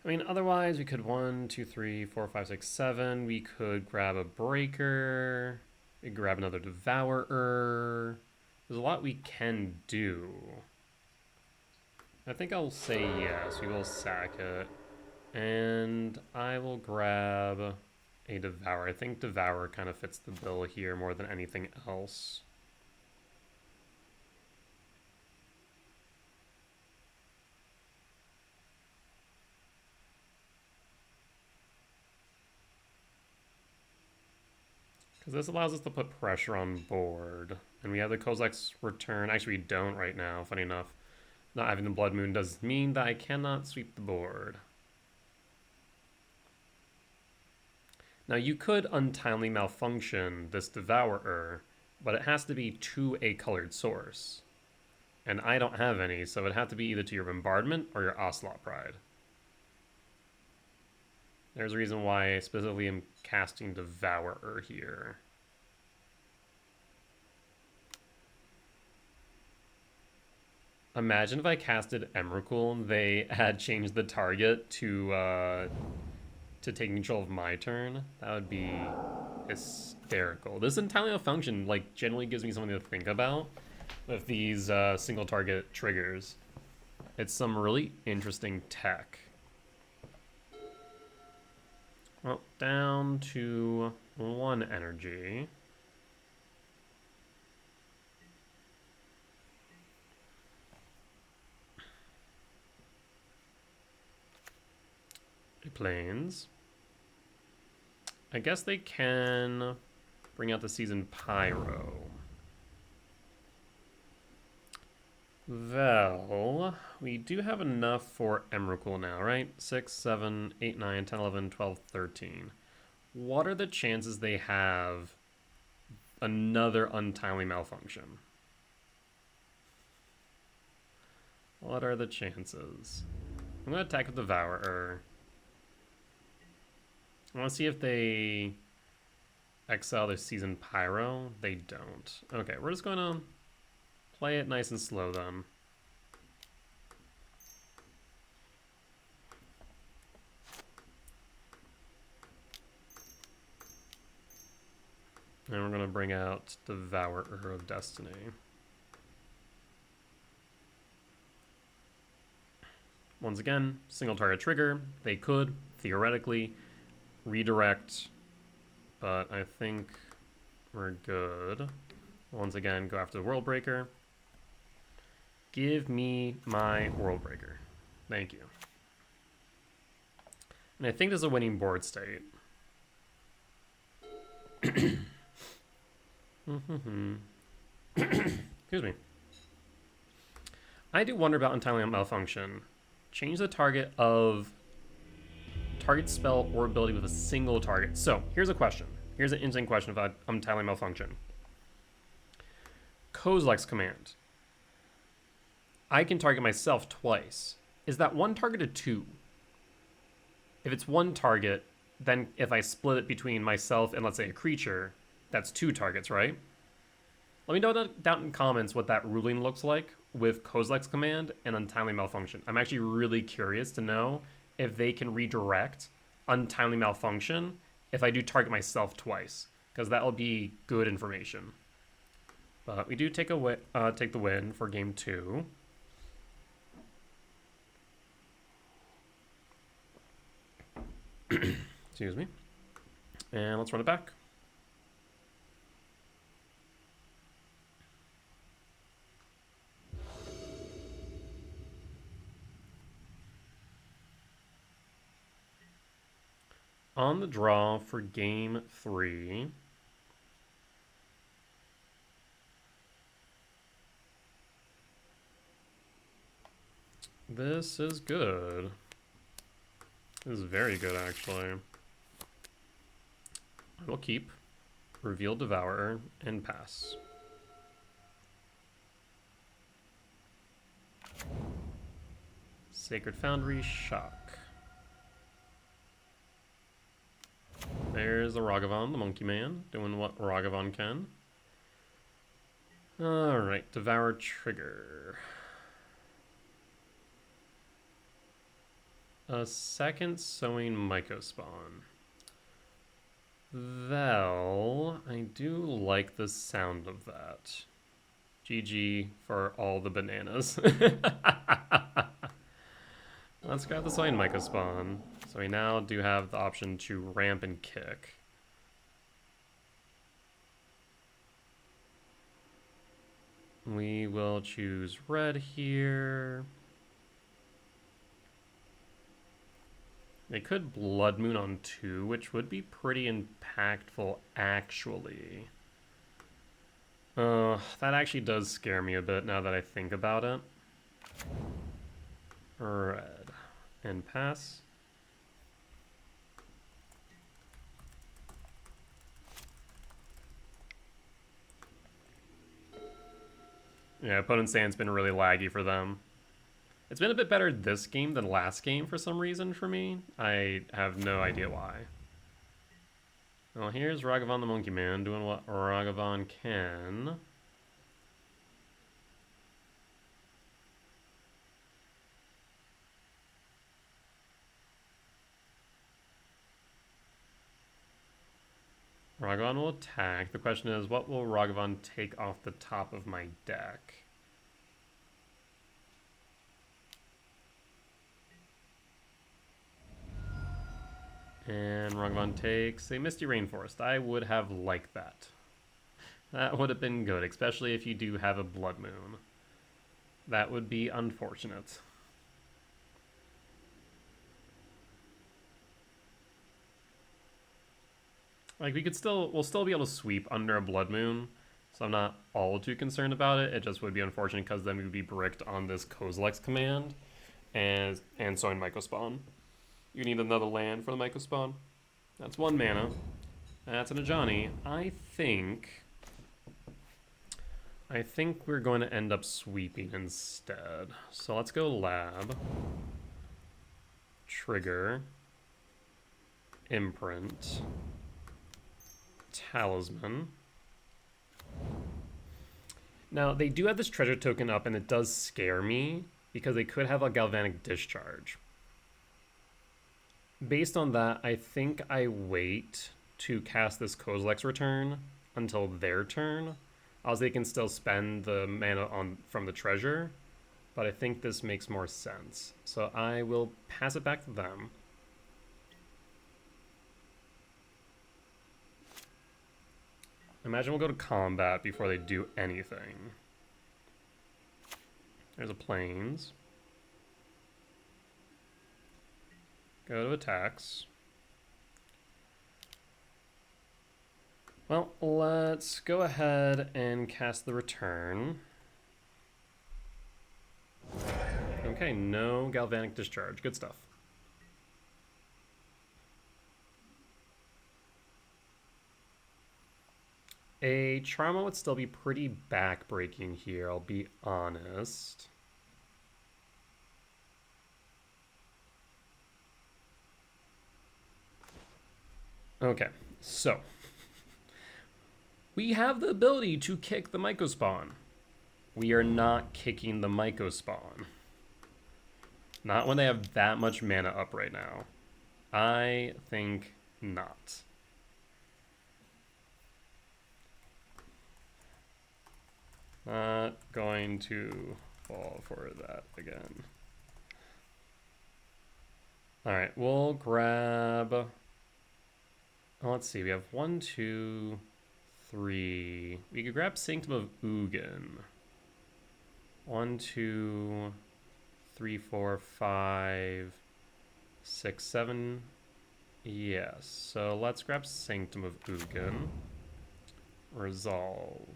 I mean, otherwise we could 1, 2, 3, 4, 5, 6, 7. We could grab a Breaker. We could grab another Devourer. There's a lot we can do. I think I'll say yes. We will sack it. And I will grab a Devourer. I think Devourer kind of fits the bill here more than anything else. Because this allows us to put pressure on board. And we have the Kozilek's return. Actually, we don't right now, funny enough. Not having the Blood Moon does mean that I cannot sweep the board. Now, you could untimely malfunction this Devourer, but it has to be to a colored source. And I don't have any, so it'd have to be either to your Bombardment or your Ocelot Pride. There's a reason why I specifically am casting Devourer here. Imagine if I casted Emrakul and they had changed the target to take control of my turn. That would be hysterical. This entirely function like generally gives me something to think about with these single target triggers. It's some really interesting tech. Well, down to 1 energy. Planes. I guess they can bring out the Season Pyro. Well, we do have enough for Emrakul now, right? 6, 7, 8, 9, 10, 11, 12, 13. What are the chances they have another untimely malfunction? What are the chances? I'm going to attack with the Devourer. I want to see if they exile their Season Pyro. They don't. Okay, we're just going to play it nice and slow then. And we're going to bring out Devourer of Destiny. Once again, single target trigger. They could, theoretically, redirect, but I think we're good. Once again, go after the World Breaker. Give me my World Breaker. Thank you. And I think this is a winning board state. Excuse me. I do wonder about untimely malfunction. Change the target of target spell or ability with a single target. So here's a question. Here's an interesting question about untimely malfunction. Kozilek's command. I can target myself twice. Is that one target or two? If it's one target, then if I split it between myself and let's say a creature, that's 2 targets, right? Let me know down in comments what that ruling looks like with Kozilek's command and untimely malfunction. I'm actually really curious to know if they can redirect untimely malfunction if I do target myself twice, because that'll be good information. But we do take the win for game 2. Excuse me. And let's run it back. On the draw for game 3. This is good. This is very good, actually. I will keep, reveal Devourer, and pass. Sacred Foundry, shock. There's the Ragavan, the Monkey Man, doing what Ragavan can. Alright, Devour trigger. A second Sowing Mycospawn. Well, I do like the sound of that. GG for all the bananas. Let's grab the Sowing Mycospawn. So we now do have the option to ramp and kick. We will choose red here. They could Blood Moon on 2, which would be pretty impactful, actually. That actually does scare me a bit now that I think about it. Red. And pass. Yeah, opponent's stand's been really laggy for them. It's been a bit better this game than last game for some reason for me. I have no idea why. Well, here's Ragavan the Monkey Man doing what Ragavan can. Ragavan will attack. The question is, what will Ragavan take off the top of my deck? And Ragavan takes a Misty Rainforest. I would have liked that. That would have been good, especially if you do have a Blood Moon. That would be unfortunate. Like, we'll still be able to sweep under a Blood Moon, so I'm not all too concerned about it. It just would be unfortunate because then we would be bricked on this Kozilek's command and Sowing Mycospawn. You need another land for the Mycospawn. That's 1 mana. That's an Ajani. I think we're going to end up sweeping instead. So let's go Lab. Trigger. Imprint. Talisman. Now, they do have this treasure token up, and it does scare me because they could have a Galvanic Discharge. Based on that, I think I wait to cast this Kozilek's Return until their turn, as they can still spend the mana from the treasure, but I think this makes more sense. So I will pass it back to them. Imagine we'll go to combat before they do anything. There's a Plains. Go to attacks. Well, let's go ahead and cast the return. Okay, no Galvanic Discharge. Good stuff. A Charma would still be pretty backbreaking here, I'll be honest. Okay, so we have the ability to kick the Mycospawn. We are not kicking the Mycospawn. Not when they have that much mana up right now. I think not. Not going to fall for that again. All right, we'll grab... Oh, let's see, we have 1, 2, 3. We could grab Sanctum of Ugin. 1, 2, 3, 4, 5, 6, 7. Yes, so let's grab Sanctum of Ugin. Resolve.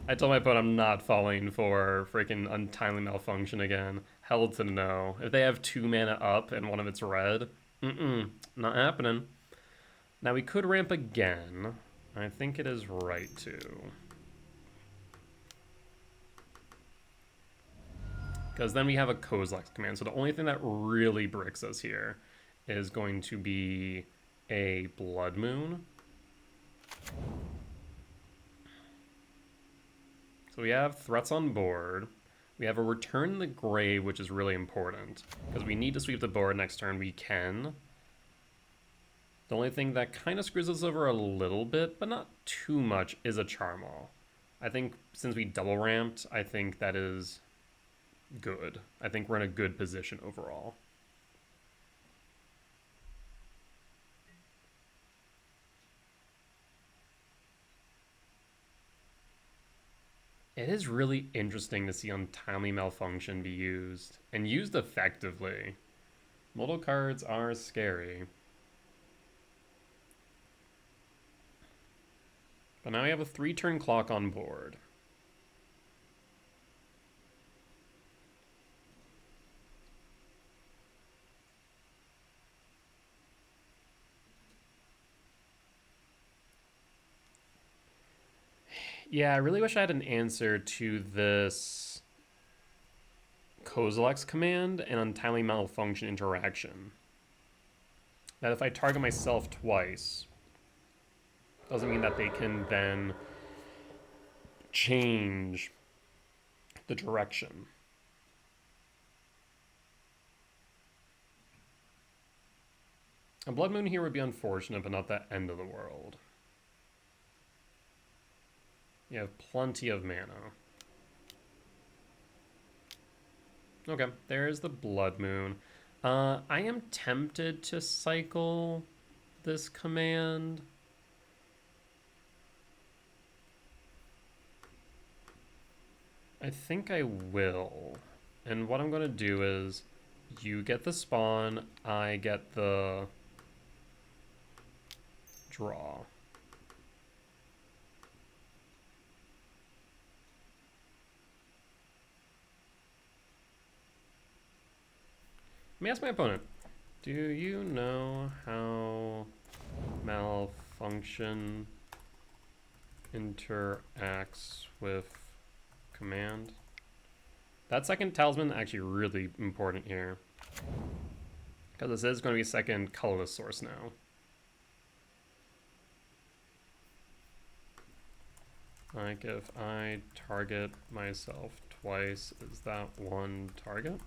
I told my opponent I'm not falling for freaking Untimely Malfunction again. Hell to no. If they have 2 mana up and one of it's red, not happening. Now we could ramp again. I think it is right to. Because then we have a Kozilek's command. So the only thing that really bricks us here is going to be a Blood Moon. So we have threats on board. We have a Return the Grave, which is really important. Because we need to sweep the board next turn. We can. The only thing that kind of screws us over a little bit, but not too much, is a Charmal. I think since we double ramped, I think that is good. I think we're in a good position overall. It is really interesting to see Untimely Malfunction be used, and used effectively. Modal cards are scary. But now we have a 3-turn clock on board. Yeah, I really wish I had an answer to this Kozilek's command and Untimely Malfunction interaction. That if I target myself twice, doesn't mean that they can then change the direction. A Blood Moon here would be unfortunate, but not the end of the world. You have plenty of mana. Okay, there's the Blood Moon. I am tempted to cycle this command. I think I will. And what I'm going to do is you get the spawn, I get the draw. Let me ask my opponent. Do you know how malfunction interacts with command? That second talisman is actually really important here, because this is going to be a second colorless source now. Like if I target myself twice, is that one target?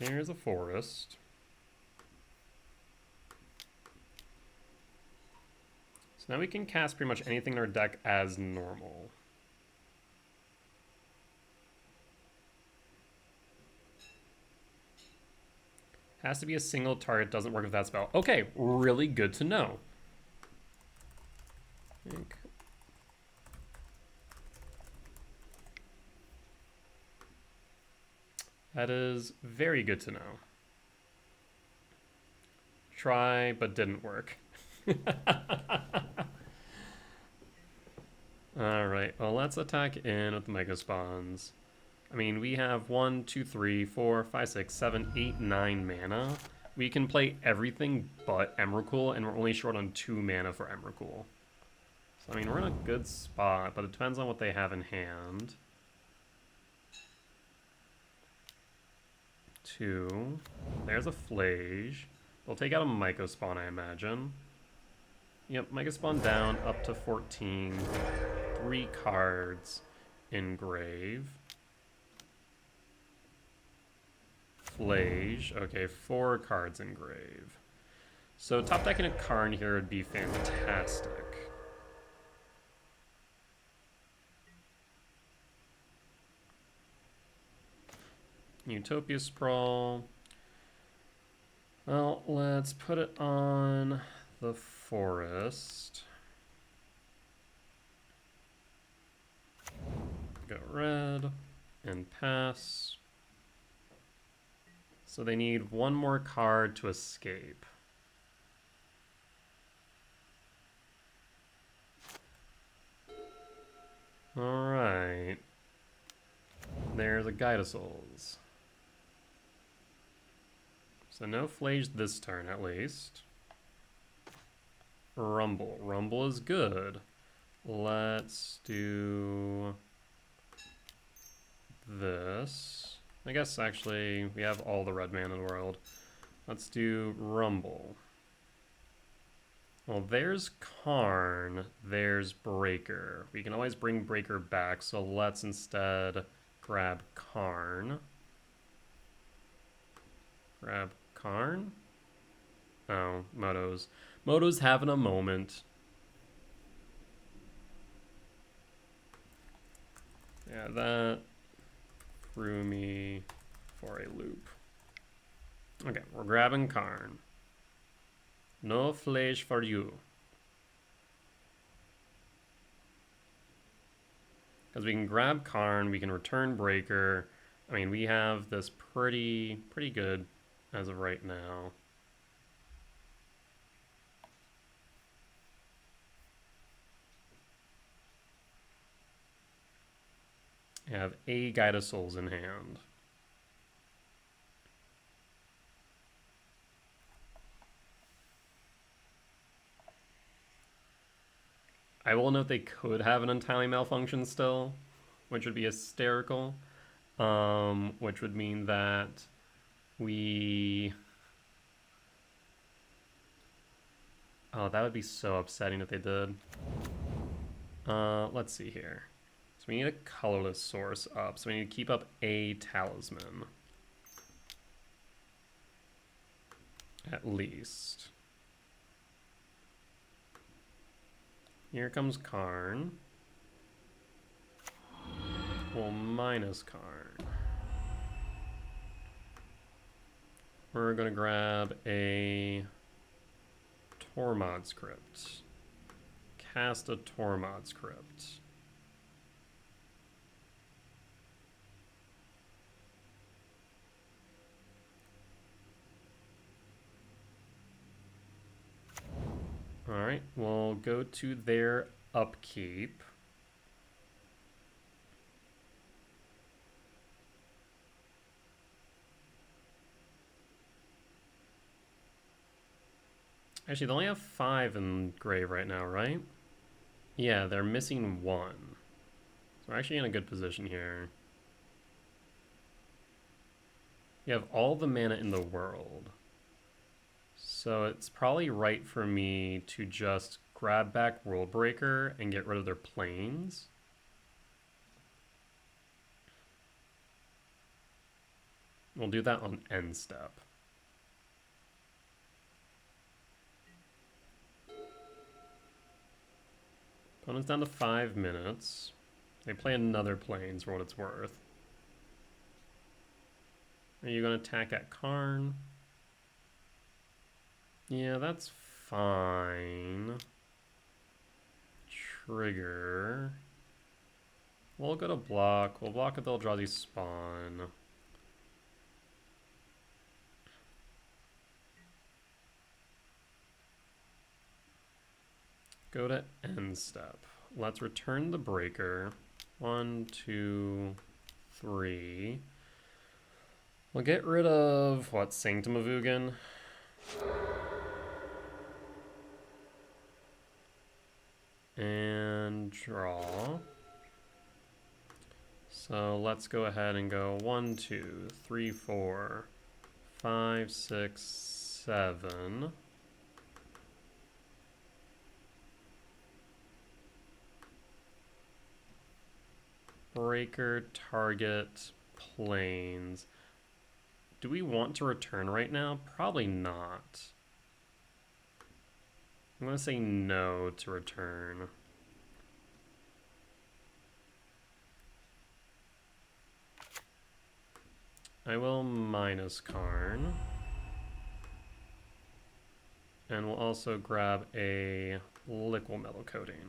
Here's a forest. So now we can cast pretty much anything in our deck as normal. Has to be a single target, doesn't work with that spell. Okay, really good to know. That is very good to know. Try, but didn't work. Alright, well let's attack in with the Mega Spawns. I mean, we have 1, 2, 3, 4, 5, 6, 7, 8, 9 mana. We can play everything but Emrakul, and we're only short on 2 mana for Emrakul. So, I mean, we're in a good spot, but it depends on what they have in hand. 2. There's a Flage. They'll take out a Myco Spawn, I imagine. Yep, Myco Spawn down, up to 14. 3 cards in grave. Flage. Okay, 4 cards in grave. So top decking a Karn here would be fantastic. Utopia Sprawl. Well, let's put it on the forest. Go red and pass. So they need one more card to escape. Alright. There's a Guide of Souls. So no Flage this turn, at least. Rumble. Rumble is good. Let's do this. I guess, actually, we have all the red mana in the world. Let's do Rumble. Well, there's Karn. There's Breaker. We can always bring Breaker back, so let's instead grab Karn. Grab Karn? Oh, Moto's. Moto's having a moment. Yeah, that threw me for a loop. Okay, we're grabbing Karn. No Flage for you. Because we can grab Karn, we can return Breaker. I mean, we have this pretty good as of right now. I have a Guide of Souls in hand. I will note they could have an Untimely Malfunction still, which would be hysterical. Which would mean that we... Oh, that would be so upsetting if they did. Let's see here. So we need a colorless source up, so we need to keep up a talisman. At least. Here comes Karn. Well, minus Karn. We're gonna grab a Tormod's Crypt. Cast a Tormod's Crypt. Alright, we'll go to their upkeep. Actually, they only have 5 in grave right now, right? Yeah, they're missing 1. So we're actually in a good position here. You have all the mana in the world. So it's probably right for me to just grab back World Breaker and get rid of their planes. We'll do that on end step. Opponent's down to 5 minutes. They play another planes for what it's worth. Are you going to attack at Karn? Yeah, that's fine. Trigger. We'll go to block. We'll block with Eldrazi spawn. Go to end step. Let's return the breaker. 1, 2, 3. We'll get rid of, what, Sanctum of Ugin? And draw. So let's go ahead and go 1, 2, 3, 4, 5, 6, 7. Breaker, target, planes. Do we want to return right now? Probably not. I'm going to say no to return. I will minus Karn. And we'll also grab a liquid metal coating.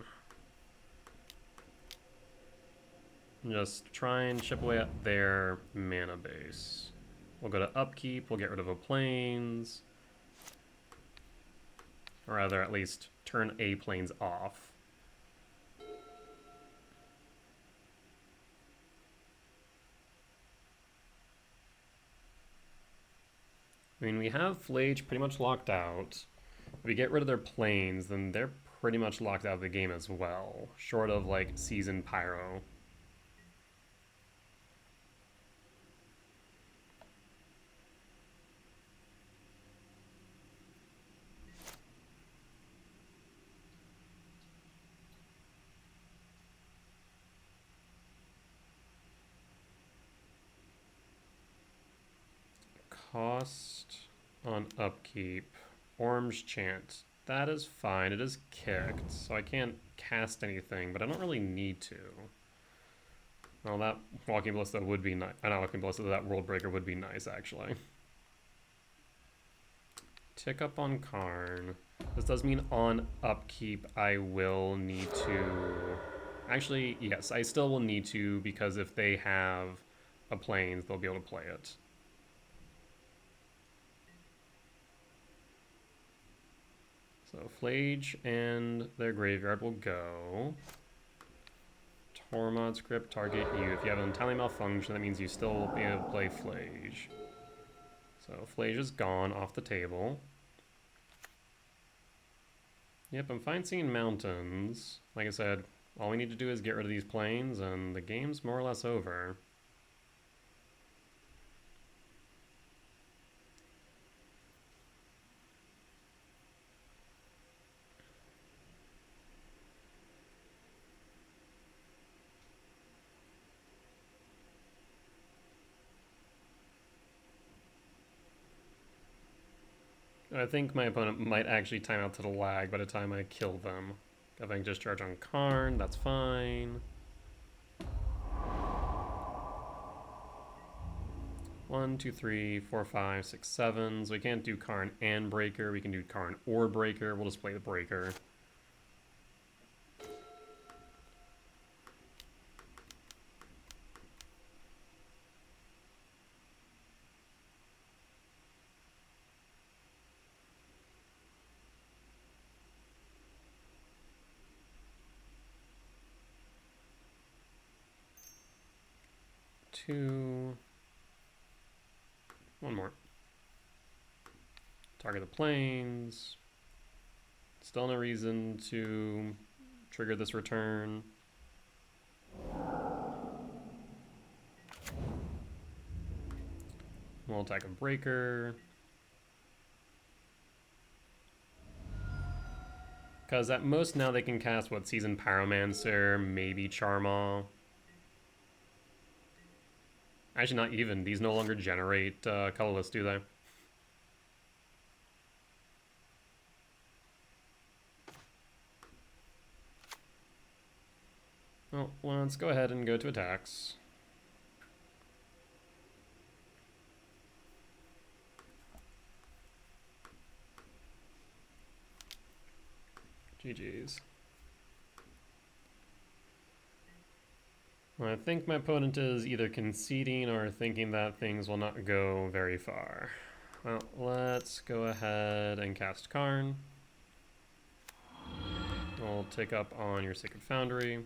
Just try and chip away at their mana base. We'll go to upkeep, we'll get rid of a plains. Or rather, at least turn a plains off. I mean, we have Flage pretty much locked out. If we get rid of their plains, then they're pretty much locked out of the game as well. Short of, like, Season Pyro. Cost on upkeep. Orange Chant. That is fine. It is kicked, so I can't cast anything, but I don't really need to. Well, that Walking Ballista would be nice. Not Walking Ballista, that World Breaker would be nice, actually. Tick up on Karn. This does mean on upkeep I will need to... Actually, yes, I still will need to, because if they have a plains, they'll be able to play it. So Flage and their graveyard will go. Tormod's Crypt, target you. If you have an entirely malfunction, that means you still will be able to play Flage. So Flage is gone off the table. Yep, I'm fine seeing mountains. Like I said, all we need to do is get rid of these plains, and the game's more or less over. I think my opponent might actually time out to the lag by the time I kill them. If I can discharge on Karn, that's fine. 1, 2, 3, 4, 5, 6, 7. So we can't do Karn and Breaker. We can do Karn or Breaker. We'll just play the Breaker. One more. Target the plains. Still no reason to trigger this return. We'll attack a breaker. Because at most now they can cast, what, Seasoned Pyromancer, maybe Charmaw. Actually, not even. These no longer generate colorless, do they? Well, let's go ahead and go to attacks. GG's. Well, I think my opponent is either conceding or thinking that things will not go very far. Well, let's go ahead and cast Karn. We'll take up on your Sacred Foundry.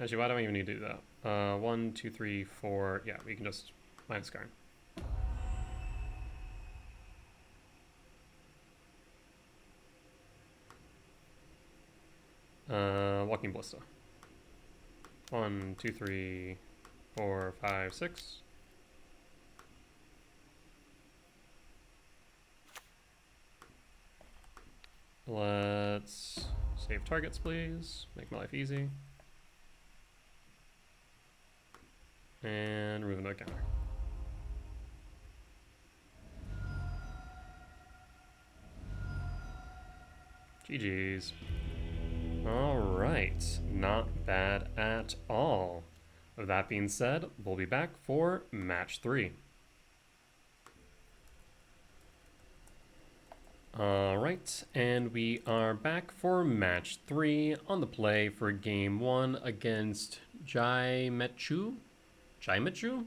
Actually, why do I even need to do that? 1, 2, 3, 4. Yeah, we can just minus Karn. Walking Ballista. 1, 2, 3, 4, 5, 6. Let's save targets, please. Make my life easy. And remove another counter. GG's. Alright, not bad at all. With that being said, we'll be back for match 3. Alright, and we are back for match 3 on the play for game 1 against Jimechu? Jimechu?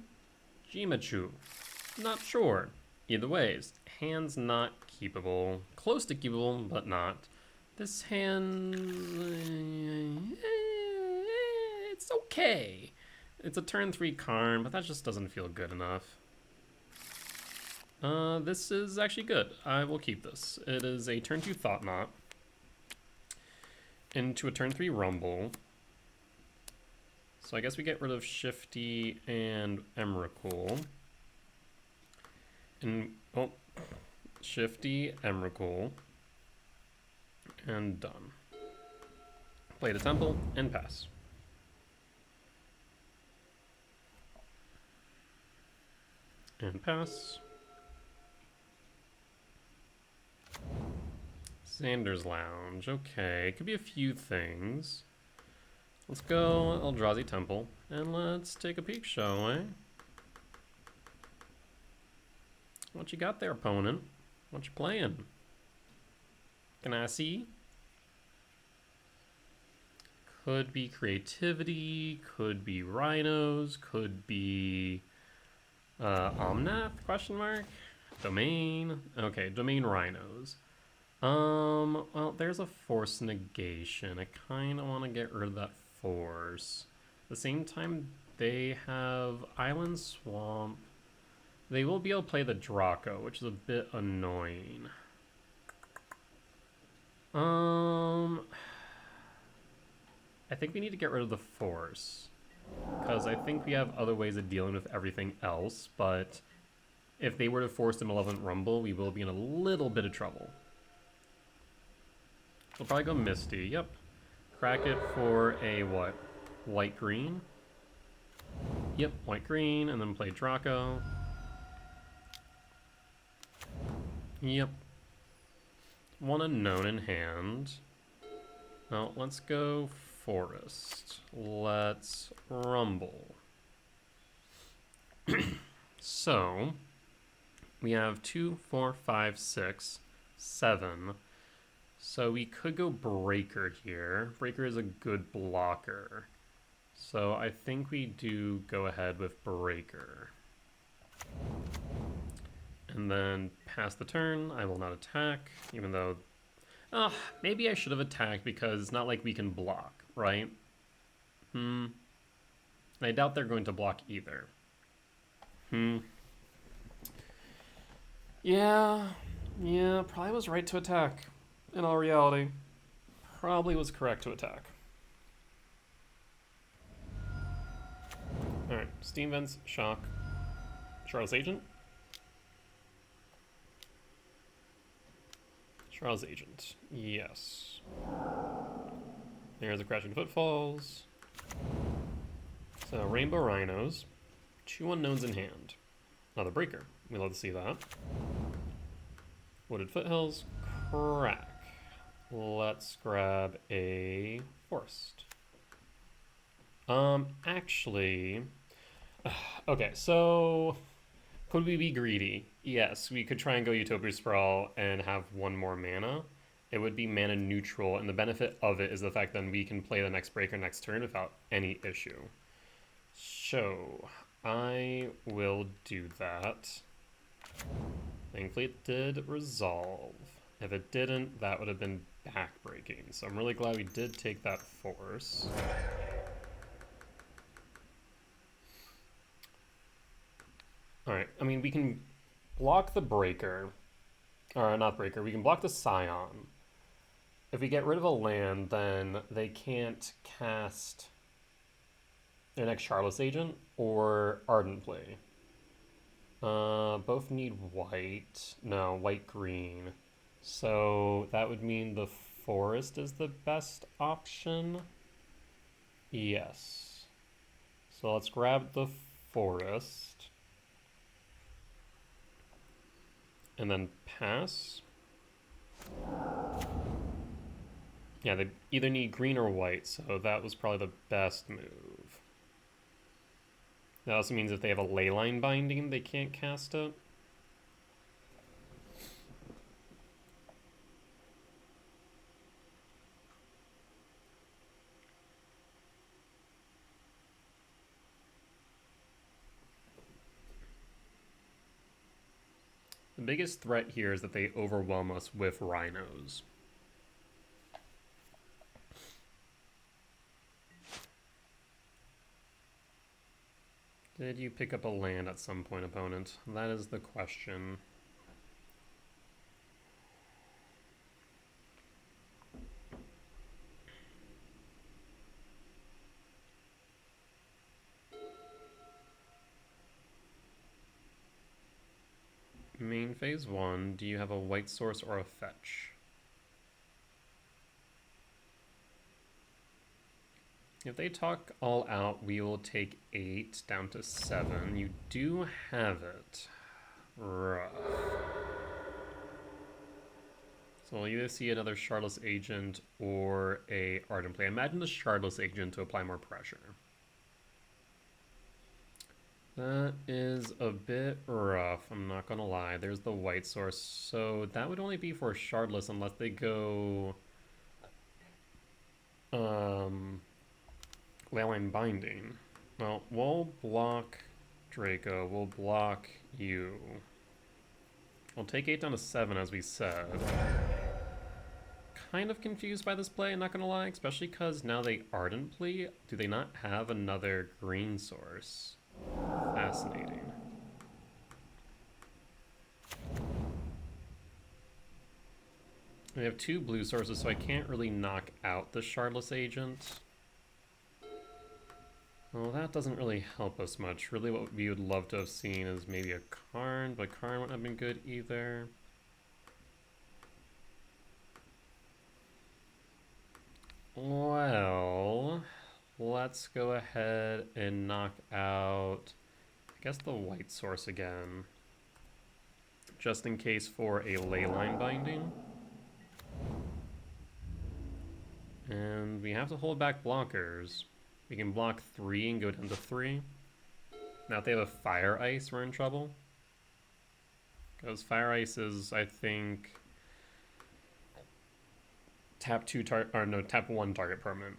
Not sure. Either ways, hand's not keepable. Close to keepable, but not. This hand... it's okay. It's a turn 3 card, but that just doesn't feel good enough. This is actually good. I will keep this. It is a turn 2 Thought Knot into a turn 3 Rumble. So I guess we get rid of Shifty and Emrakul. And, oh, Shifty, Emrakul, and done. Play the Temple and pass. And pass. Xander's Lounge. Okay, it could be a few things. Let's go Eldrazi Temple, and let's take a peek, shall we? What you got there, opponent? What you playing? Can I see? Could be Creativity, could be Rhinos, could be Omnath, question mark? Domain? Okay, Domain Rhinos. Well, there's a force negation. I kind of want to get rid of that force. At the same time, they have Island Swamp. They will be able to play the Draco, which is a bit annoying. I think we need to get rid of the force, because I think we have other ways of dealing with everything else, but if they were to force the Malevolent Rumble, we will be in a little bit of trouble. We'll probably go Misty, yep. Crack it for a what? White-green? Yep, white-green, and then play Draco. Yep. One unknown in hand. Now, let's go Forest. Let's Rumble. So, we have 2, 4, 5, 6, 7. So we could go Breaker here. Breaker is a good blocker. So I think we do go ahead with Breaker. And then pass the turn. I will not attack, even though... maybe I should have attacked because it's not like we can block, right? I doubt they're going to block either. Yeah, probably was right to attack. In all reality, probably was correct to attack. Alright, Steam Vents, Shock, Charles Agent. Charles Agent, yes. There's a Crashing Footfalls. So, Rainbow Rhinos, 2 unknowns in hand. Another Breaker, we love to see that. Wooded Foothills, crack. Let's grab a Forest. Actually... okay, so... could we be greedy? Yes, we could try and go Utopia Sprawl and have 1 more mana. It would be mana neutral, and the benefit of it is the fact that we can play the next Breaker next turn without any issue. So, I will do that. Thankfully it did resolve. If it didn't, that would have been backbreaking. So I'm really glad we did take that force. Alright, I mean, we can block the Breaker. Or not Breaker, we can block the Scion. If we get rid of a land, then they can't cast their next Charlotte's Agent or Ardent Play. Both need white. No, white-green. So that would mean the Forest is the best option. Yes. So let's grab the Forest. And then pass. Yeah, they either need green or white, so that was probably the best move. That also means if they have a leyline binding, they can't cast it. The biggest threat here is that they overwhelm us with rhinos. Did you pick up a land at some point, opponent? That is the question. Main phase 1, do you have a white source or a fetch? If they talk all out, we will take 8 down to 7. You do have it. Rough. So we'll either see another Shardless Agent or a Ardent play. Imagine the Shardless Agent to apply more pressure. That is a bit rough, I'm not gonna lie. There's the white source, so that would only be for Shardless unless they go Leyline Binding. Well, we'll block Draco, we'll block you. We'll take 8 down to 7 as we said. Kind of confused by this play, not gonna lie, especially because now they Ardently. Do they not have another green source? Fascinating. We have 2 blue sources, so I can't really knock out the Shardless Agent. Well, that doesn't really help us much. Really what we would love to have seen is maybe a Karn, but Karn wouldn't have been good either. Well, let's go ahead and knock out, I guess, the white source again. Just in case for a leyline binding. And we have to hold back blockers. We can block 3 and go down to 3. Now if they have a Fire Ice, we're in trouble. Because Fire Ice is, I think, tap 1 target permanent.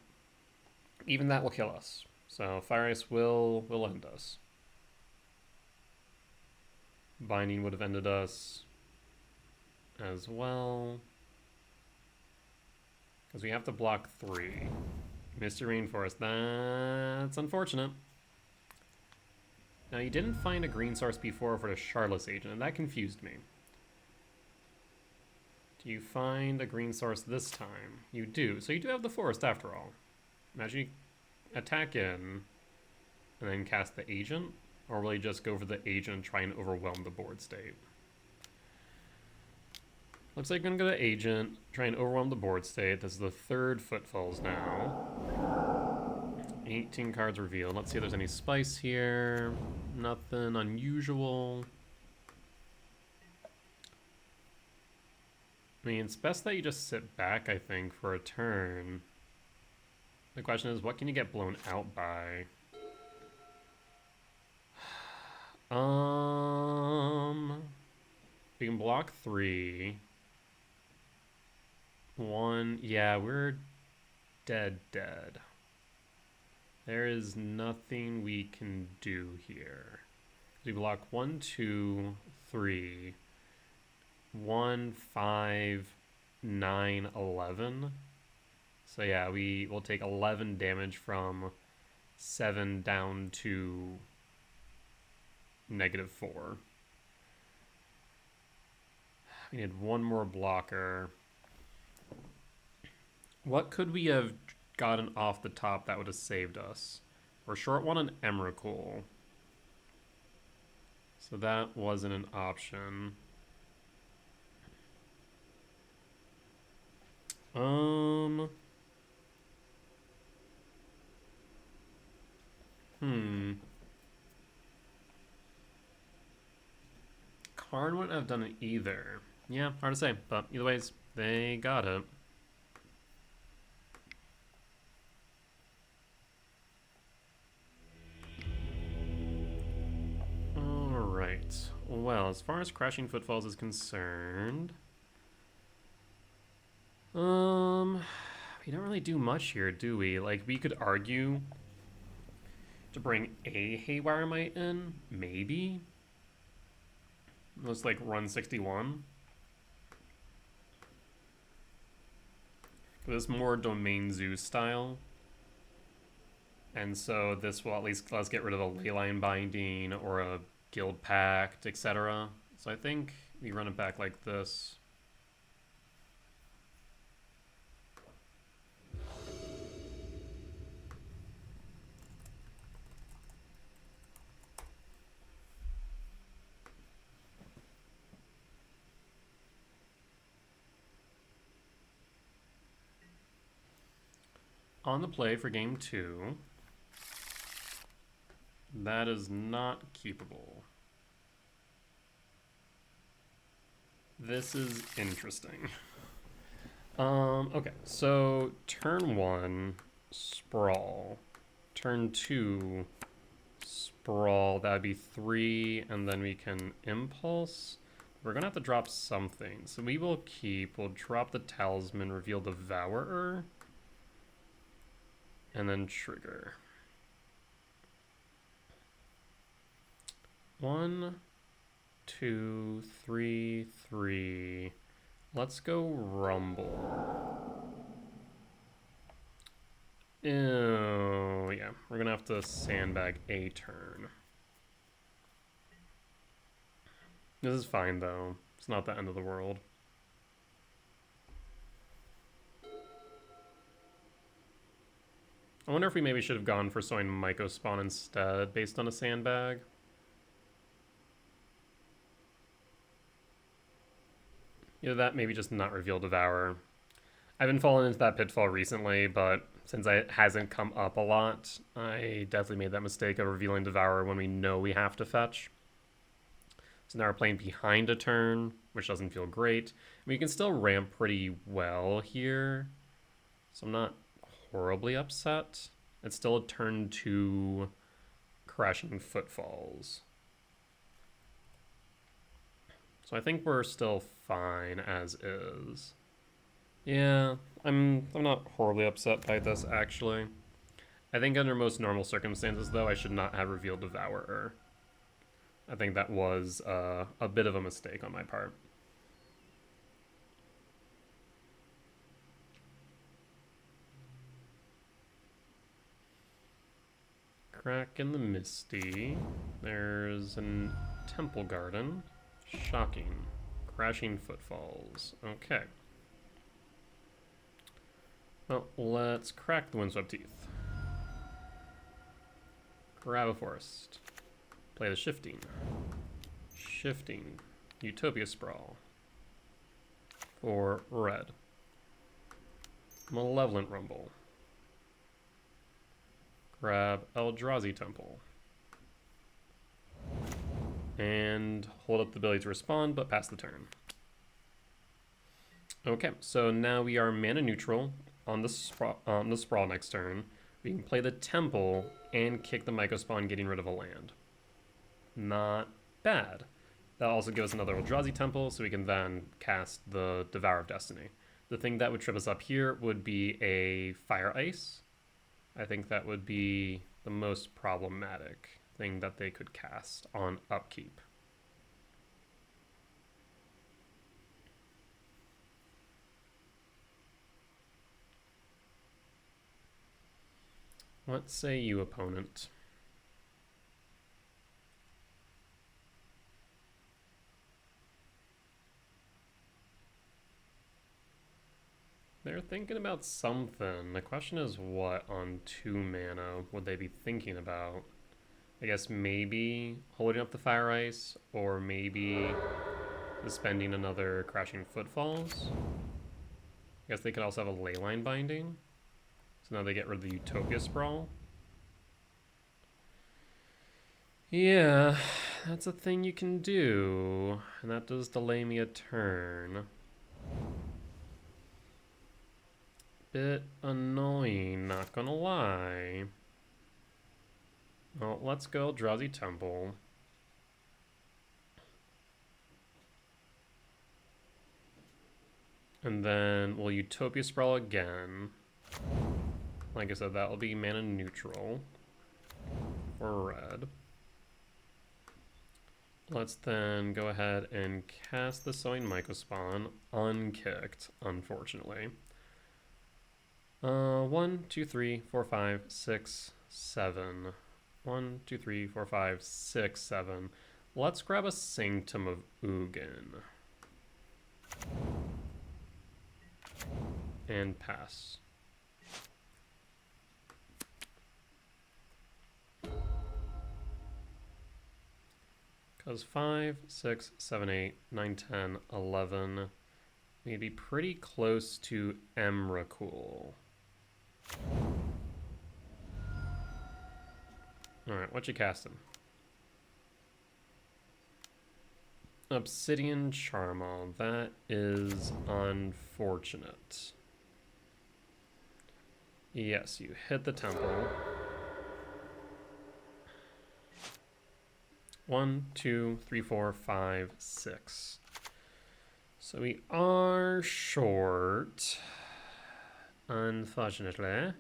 Even that will kill us. So Fire Ice will end us. Binding would have ended us as well. Because we have to block 3. Mr. Rainforest, that's unfortunate. Now you didn't find a green source before for the Shardless Agent, and that confused me. Do you find a green source this time? You do, so you do have the forest after all. Imagine you attack in, and then cast the agent, or will you just go for the agent and try and overwhelm the board state? Looks like I'm gonna go to agent, try and overwhelm the board state. This is the 3rd Footfalls now. 18 cards revealed. Let's see if there's any spice here. Nothing unusual. I mean, it's best that you just sit back, I think, for a turn. The question is, what can you get blown out by? We can block 3. 1, yeah, we're dead. There is nothing we can do here. We block 1, 2, 3, 1, 5, 9, 11. So yeah, we will take 11 damage from 7 down to -4. We need 1 more blocker. What could we have gotten off the top that would have saved us? We're short 1 on Emrakul. So that wasn't an option. Karn wouldn't have done it either. Yeah, hard to say, but either ways, they got it. right. Well, as far as Crashing Footfalls is concerned, we don't really do much here, do we? Like, we could argue to bring a Haywire Mite in, maybe. Let's like run 61. This more Domain Zoo style. And so this will at least let us get rid of a Leyline Binding or a Guild Pact, etc. So I think we run it back like this. On the play for game 2. That is not keepable. This is interesting. Okay, so turn 1, Sprawl. Turn 2, Sprawl. That'd be 3, and then we can Impulse. We're gonna have to drop something. So we will keep, we'll drop the Talisman, reveal Devourer, and then trigger. 1, 2, 3, 3. Let's go Rumble. Oh, yeah. We're gonna have to sandbag a turn. This is fine, though. It's not the end of the world. I wonder if we maybe should have gone for sowing Myco Spawn instead, based on a sandbag. Either that, maybe just not reveal Devour. I've been falling into that pitfall recently, but since it hasn't come up a lot, I definitely made that mistake of revealing Devour when we know we have to fetch. So now we're playing behind a turn, which doesn't feel great. We can still ramp pretty well here, so I'm not horribly upset. It's still a turn 2 Crashing Footfalls. So I think we're still fine as is. Yeah, I'm not horribly upset by this, actually. I think under most normal circumstances, though, I should not have revealed Devourer. I think that was a bit of a mistake on my part. Crack in the Misty. There's a Temple Garden. Shocking. Crashing Footfalls. Okay. Well, let's crack the Windswept Teeth. Grab a Forest. Play the Shifting. Shifting. Utopia Sprawl. For red. Malevolent Rumble. Grab Eldrazi Temple. And hold up the ability to respond, but pass the turn. Okay, so now we are mana neutral on the Sprawl next turn. We can play the Temple and kick the Myco Spawn, getting rid of a land. Not bad. That'll also give us another Eldrazi Temple, so we can then cast the Devour of Destiny. The thing that would trip us up here would be a Fire Ice. I think that would be the most problematic thing that they could cast on upkeep. What say you, opponent? They're thinking about something. The question is, what on 2 mana would they be thinking about? I guess maybe holding up the Fire Ice, or maybe suspending another Crashing Footfalls. I guess they could also have a Leyline Binding. So now they get rid of the Utopia Sprawl. Yeah, that's a thing you can do. And that does delay me a turn. Bit annoying, not gonna lie. Well, let's go Eldrazi Temple. And then we'll Utopia Sprawl again. Like I said, that will be mana neutral for red. Let's then go ahead and cast the Sowing Mycospawn, unkicked, unfortunately. 1, 2, 3, 4, 5, 6, 7. 1, 2, 3, 4, 5, 6, 7. Let's grab a Sanctum of Ugin. And pass. Because 5, 6, 7, 8, 9, 10, 11. We'd be pretty close to Emrakul. Alright, what you casting? Obsidian Charmal. That is unfortunate. Yes, you hit the temple. 1, 2, 3, 4, 5, 6. So we are short, unfortunately.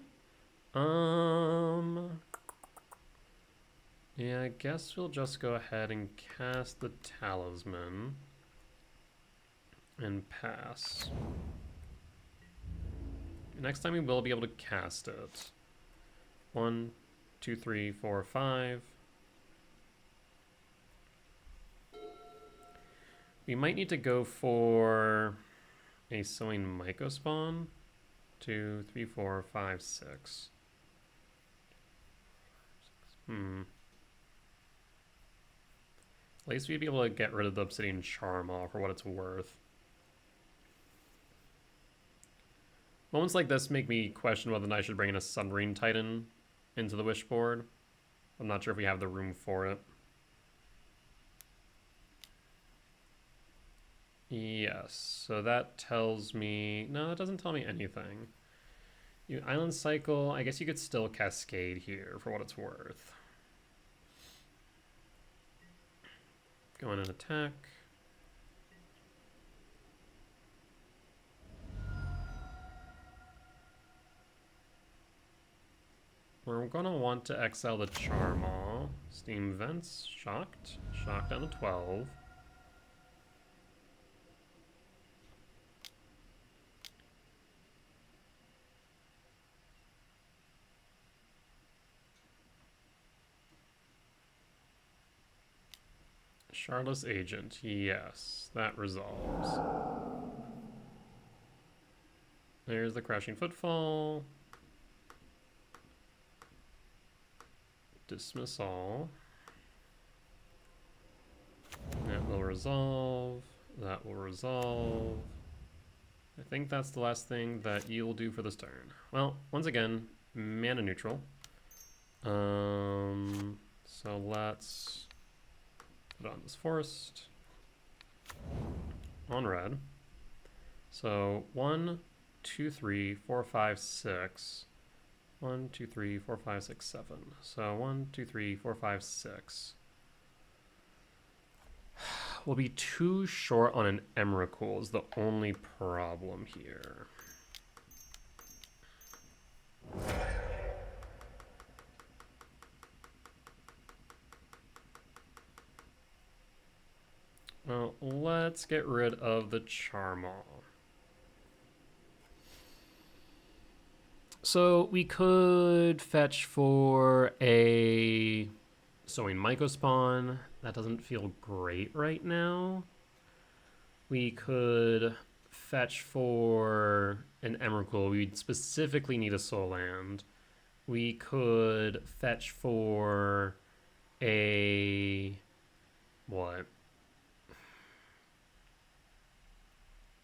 Yeah, I guess we'll just go ahead and cast the Talisman and pass. Next time we will be able to cast it. 1, 2, 3, 4, 5. We might need to go for a Sowing Mycospawn. 2, 3, 4, 5, 6. At least we'd be able to get rid of the Obsidian Charmal for what it's worth. Moments like this make me question whether I should bring in a Submarine Titan into the Wish board. I'm not sure if we have the room for it. Yes, so that tells me... No, that doesn't tell me anything. You Island Cycle, I guess you could still Cascade here for what it's worth. Go in and attack. We're gonna want to exile the Charmal. Steam Vents, shocked. Shocked down to 12. Shardless Agent, yes, that resolves. There's the Crashing Footfall. Dismissal. That will resolve. That will resolve. I think that's the last thing that you'll do for this turn. Well, once again, mana neutral. So let's put on this forest. On red. So 1, 2, 3, 4, 5, 6. 1, 2, 3, 4, 5, 6, 7. So 1, 2, 3, 4, 5, 6. We'll be too short on an Emrakul is the only problem here. Well, let's get rid of the Charmal. So we could fetch for a Sowing Mycospawn. That doesn't feel great right now. We could fetch for an Emrakul. We'd specifically need a Soul Land. We could fetch for a... what?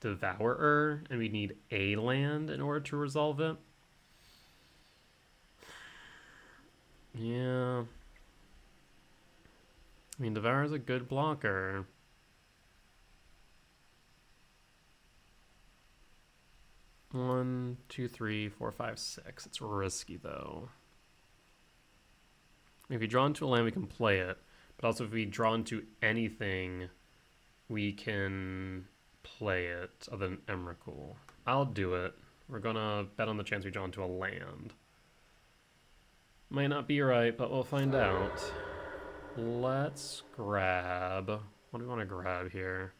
Devourer, and we need a land in order to resolve it. Yeah. I mean, Devourer's a good blocker. One, two, three, four, five, six. It's risky, though. If we draw into a land, we can play it. But also, if we draw into anything, we can play it other than Emrakul? I'll do it. We're gonna bet on the chance we draw into a land. Might not be right, but we'll find out. Let's grab... What do we want to grab here?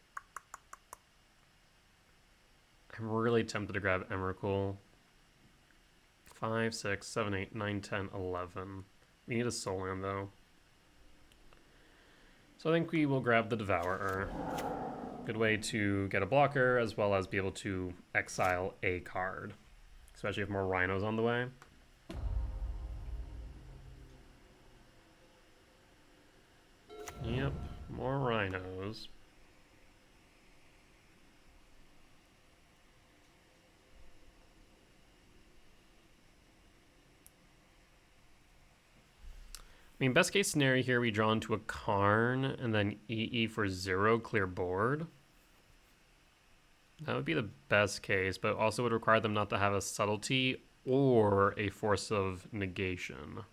I'm really tempted to grab Emrakul. 5, 6, 7, 8, 9, 10, 11. We need a soul land, though. So I think we will grab the Devourer. Good way to get a blocker, as well as be able to exile a card. Especially if more Rhinos on the way. Yep, more Rhinos. I mean, best case scenario here, we draw into a Karn and then EE for 0, clear board. That would be the best case, but also would require them not to have a subtlety or a force of negation.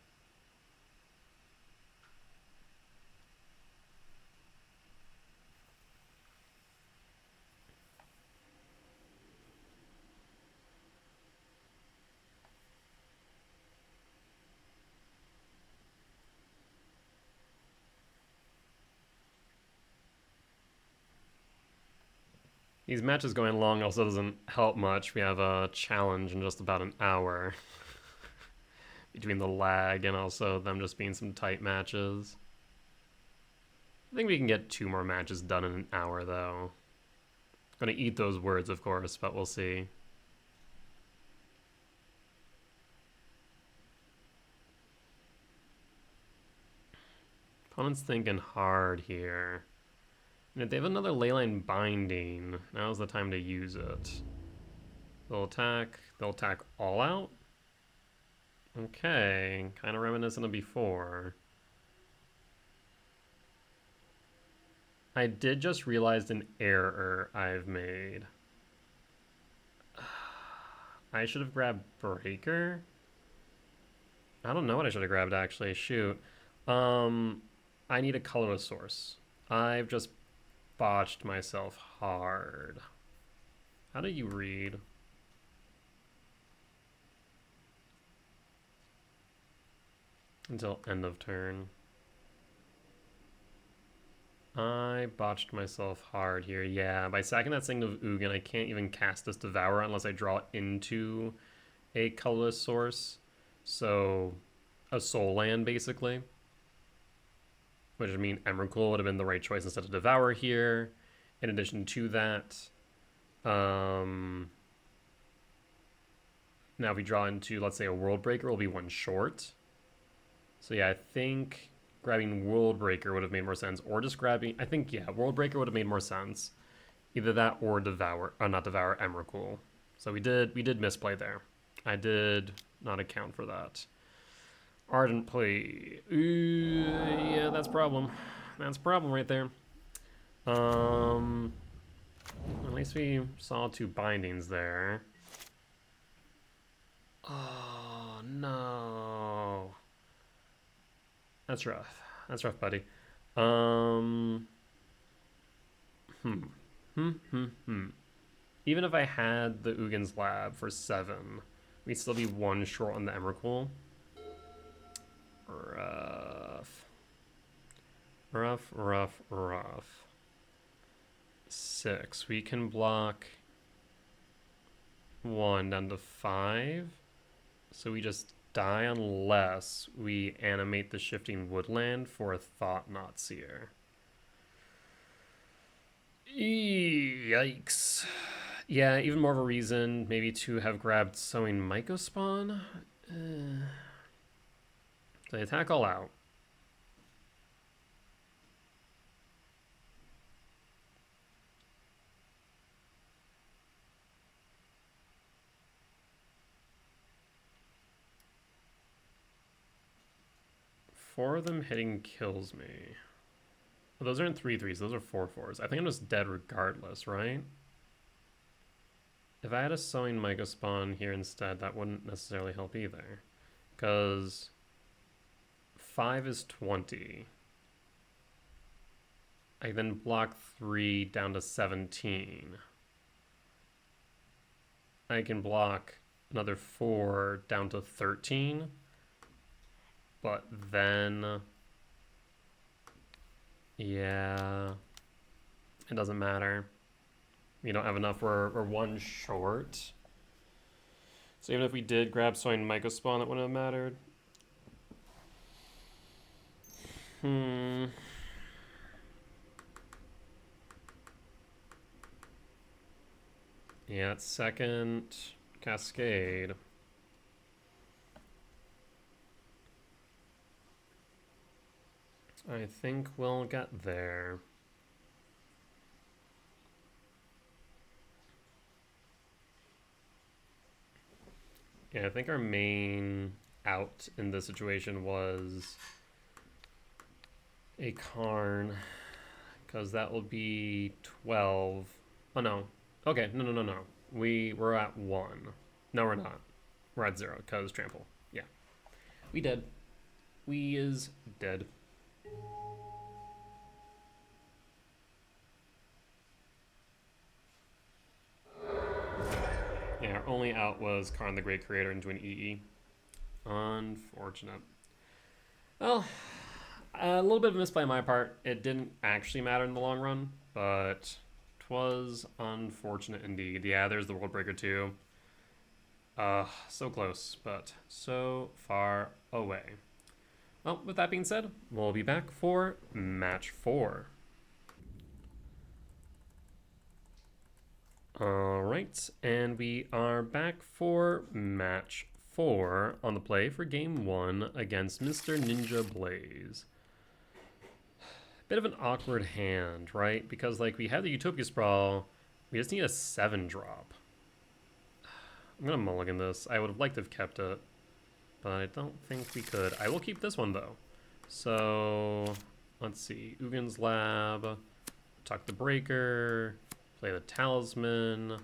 These matches going long also doesn't help much. We have a challenge in just about an hour between the lag and also them just being some tight matches. I think we can get 2 more matches done in an hour, though. Gonna eat those words, of course, but we'll see. Opponent's thinking hard here. And if they have another Leyline Binding, now's the time to use it. They'll attack all out? Okay, kind of reminiscent of before. I did just realize an error I've made. I should have grabbed Breaker? I don't know what I should have grabbed, actually. Shoot. I need a colorless source. I've just botched myself hard. How do you read? Until end of turn. I botched myself hard here. Yeah, by sacking that Sign of Ugin, I can't even cast this Devourer unless I draw into a colorless source. So, a soul land, basically. Which would mean Emrakul would have been the right choice instead of Devour here. In addition to that, now if we draw into, let's say, a World Breaker, we'll be 1 short. So yeah, I think grabbing World Breaker would have made more sense. Or just grabbing, I think, yeah, World Breaker would have made more sense. Either that or Devour, not Devour, Emrakul. So we did misplay there. I did not account for that. Ardent play. Yeah, that's a problem. That's a problem right there. At least we saw 2 bindings there. Oh, no. That's rough. That's rough, buddy. Even if I had the Ugin's Lab for 7, we'd still be 1 short on the Emrakul. Rough. Rough, rough, rough. 6. We can block 1 down to 5. So we just die unless we animate the Shifting Woodland for a Thought-Knot Seer. Yikes. Yeah, even more of a reason maybe to have grabbed Sowing Mycospawn. So they attack all out. Four of them hitting kills me. Well, those aren't 3/3s, those are 4/4s. I think I'm just dead regardless, right? If I had a Sowing Mycospawn here instead, that wouldn't necessarily help either. Because 5 is 20. I then block 3 down to 17. I can block another 4 down to 13. But then, yeah, it doesn't matter. We don't have enough. We're 1 short. So even if we did grab Soin Myco Spawn, that wouldn't have mattered. Yeah, it's second Cascade. I think we'll get there. Yeah, I think our main out in this situation was a Karn, because that will be 12. Oh no. Okay, no. We're at 1. No, we're not. We're at 0, because trample. Yeah. We dead. We is dead. Yeah, our only out was Karn the Great Creator into an EE. Unfortunate. Well, a little bit of a miss by my part. It didn't actually matter in the long run, but 'twas unfortunate indeed. Yeah, there's the World Breaker too. So close, but so far away. Well, with that being said, we'll be back for match 4. Alright, and we are back for match 4 on the play for game 1 against Mr. Ninja Blaze. Bit of an awkward hand, right? Because like we have the Utopia Sprawl, we just need a 7-drop. I'm gonna mulligan this. I would have liked to have kept it, but I don't think we could. I will keep this one though. So let's see. Ugin's Lab, Tuck the Breaker, play the Talisman,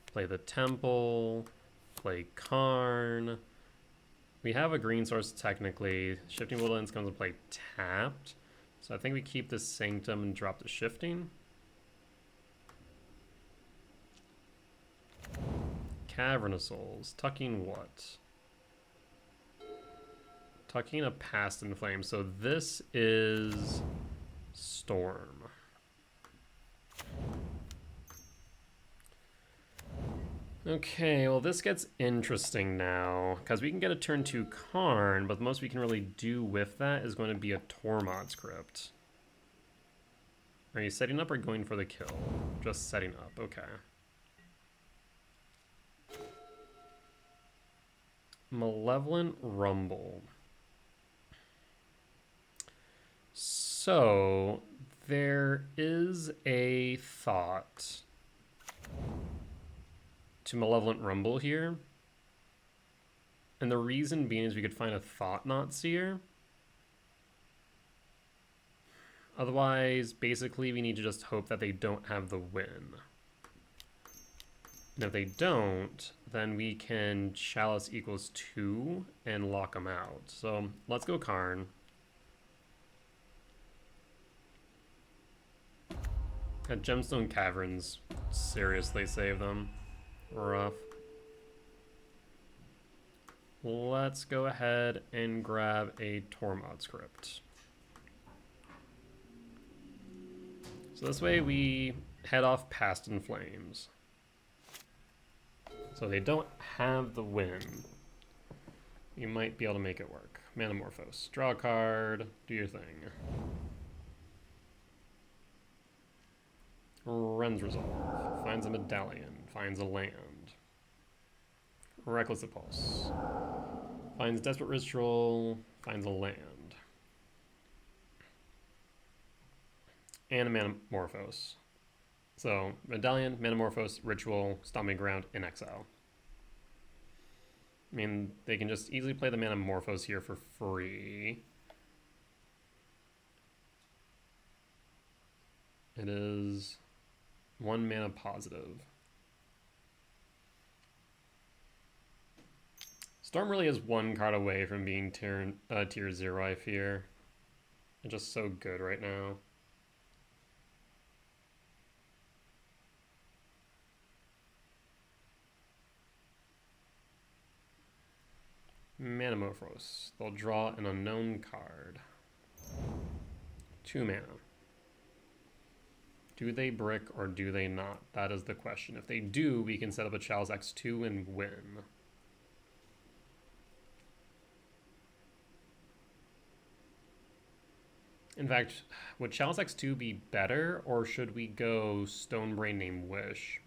play the Temple, play Karn. We have a green source technically. Shifting Woodlands comes into play tapped. So I think we keep the Sanctum and drop the Shifting. Cavern of Souls. Tucking what? Tucking a Past in Flame. So this is Storm. Okay, well this gets interesting now, because we can get a turn 2 Karn, but the most we can really do with that is going to be a Tormod's Crypt. Are you setting up or going for the kill? Just setting up, okay. Malevolent Rumble. So, there is a thought to Malevolent Rumble here. And the reason being is we could find a Thought-Knot Seer. Otherwise, basically, we need to just hope that they don't have the win. And if they don't, then we can Chalice equals 2 and lock them out. So let's go Karn. At Gemstone Caverns, seriously save them. Rough. Let's go ahead and grab a Tormod's Crypt. So this way we head off Past in Flames. So they don't have the win. You might be able to make it work. Manamorphose. Draw a card. Do your thing. Ren's Resolve. Finds a medallion. Finds a land. Reckless Impulse. Finds Desperate Ritual. Finds a land. And a Manamorphose. So, Medallion, Manamorphose, Ritual, Stomping Ground, and Exile. I mean, they can just easily play the Manamorphose here for free. It is 1 mana positive. Storm really is 1 card away from being tier 0, I fear. It's just so good right now. Manamorphose. They'll draw an unknown card. 2 mana. Do they brick or do they not? That is the question. If they do, we can set up a Chalice X2 and win. In fact, would Chalice X2 be better, or should we go Stonebrain Name Wish?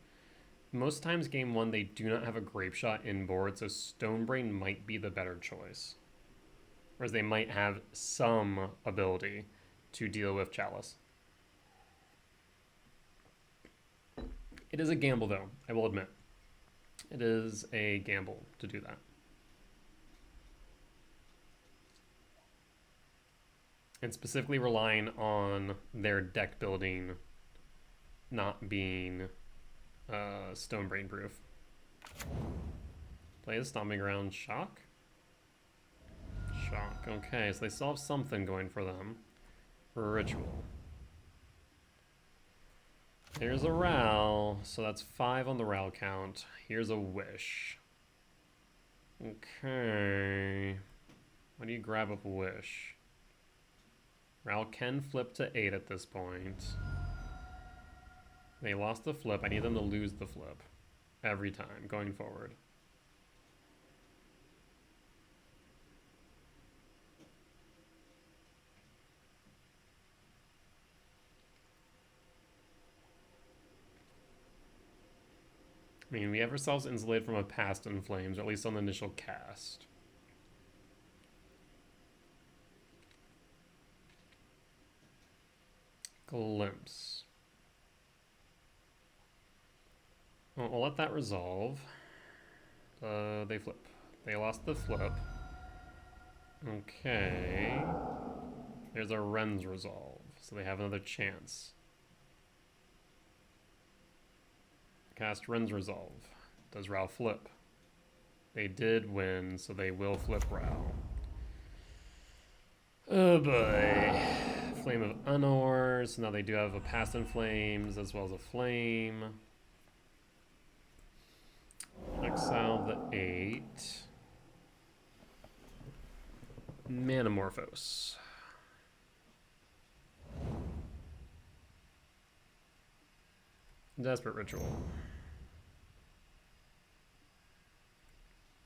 Most times game 1 they do not have a Grape Shot in board, so Stonebrain might be the better choice. Whereas they might have some ability to deal with Chalice. It is a gamble though, I will admit. It is a gamble to do that. And specifically relying on their deck building not being Stonebrain proof. Play the Stomping Ground. Shock? Shock. Okay, so they still have something going for them. Ritual. There's a Ral, so that's 5 on the Ral count. Here's a Wish. Okay. What do you grab with Wish? Ral can flip to 8 at this point. They lost the flip. I need them to lose the flip every time going forward. I mean, we have ourselves insulated from a Past in Flames, or at least on the initial cast. Glimpse. Well, we'll let that resolve. They flip. They lost the flip. Okay. There's a Ren's Resolve, so they have another chance. Cast Ren's Resolve. Does Ral flip? They did win, so they will flip Ral. Oh boy. Flame of Unor. So now they do have a Past in Flames as well as a Flame. Exile the 8. Manamorphose. Desperate Ritual.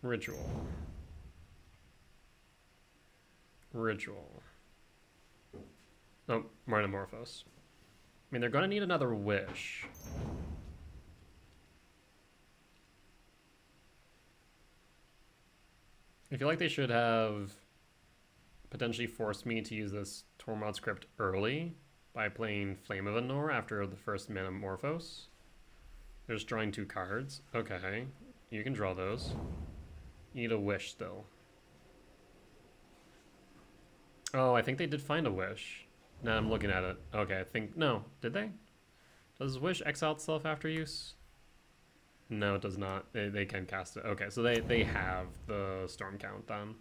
Ritual. Ritual. Oh, Manamorphose. I mean, they're going to need another Wish. I feel like they should have potentially forced me to use this Tormod script early by playing Flame of Anor after the first Manamorphose. They're just drawing 2 cards. Okay, you can draw those. You need a Wish still. Oh, I think they did find a Wish. Now I'm looking at it. Okay, I think... No, did they? Does Wish exile itself after use? No, it does not. They can cast it. Okay, so they have the Storm count done.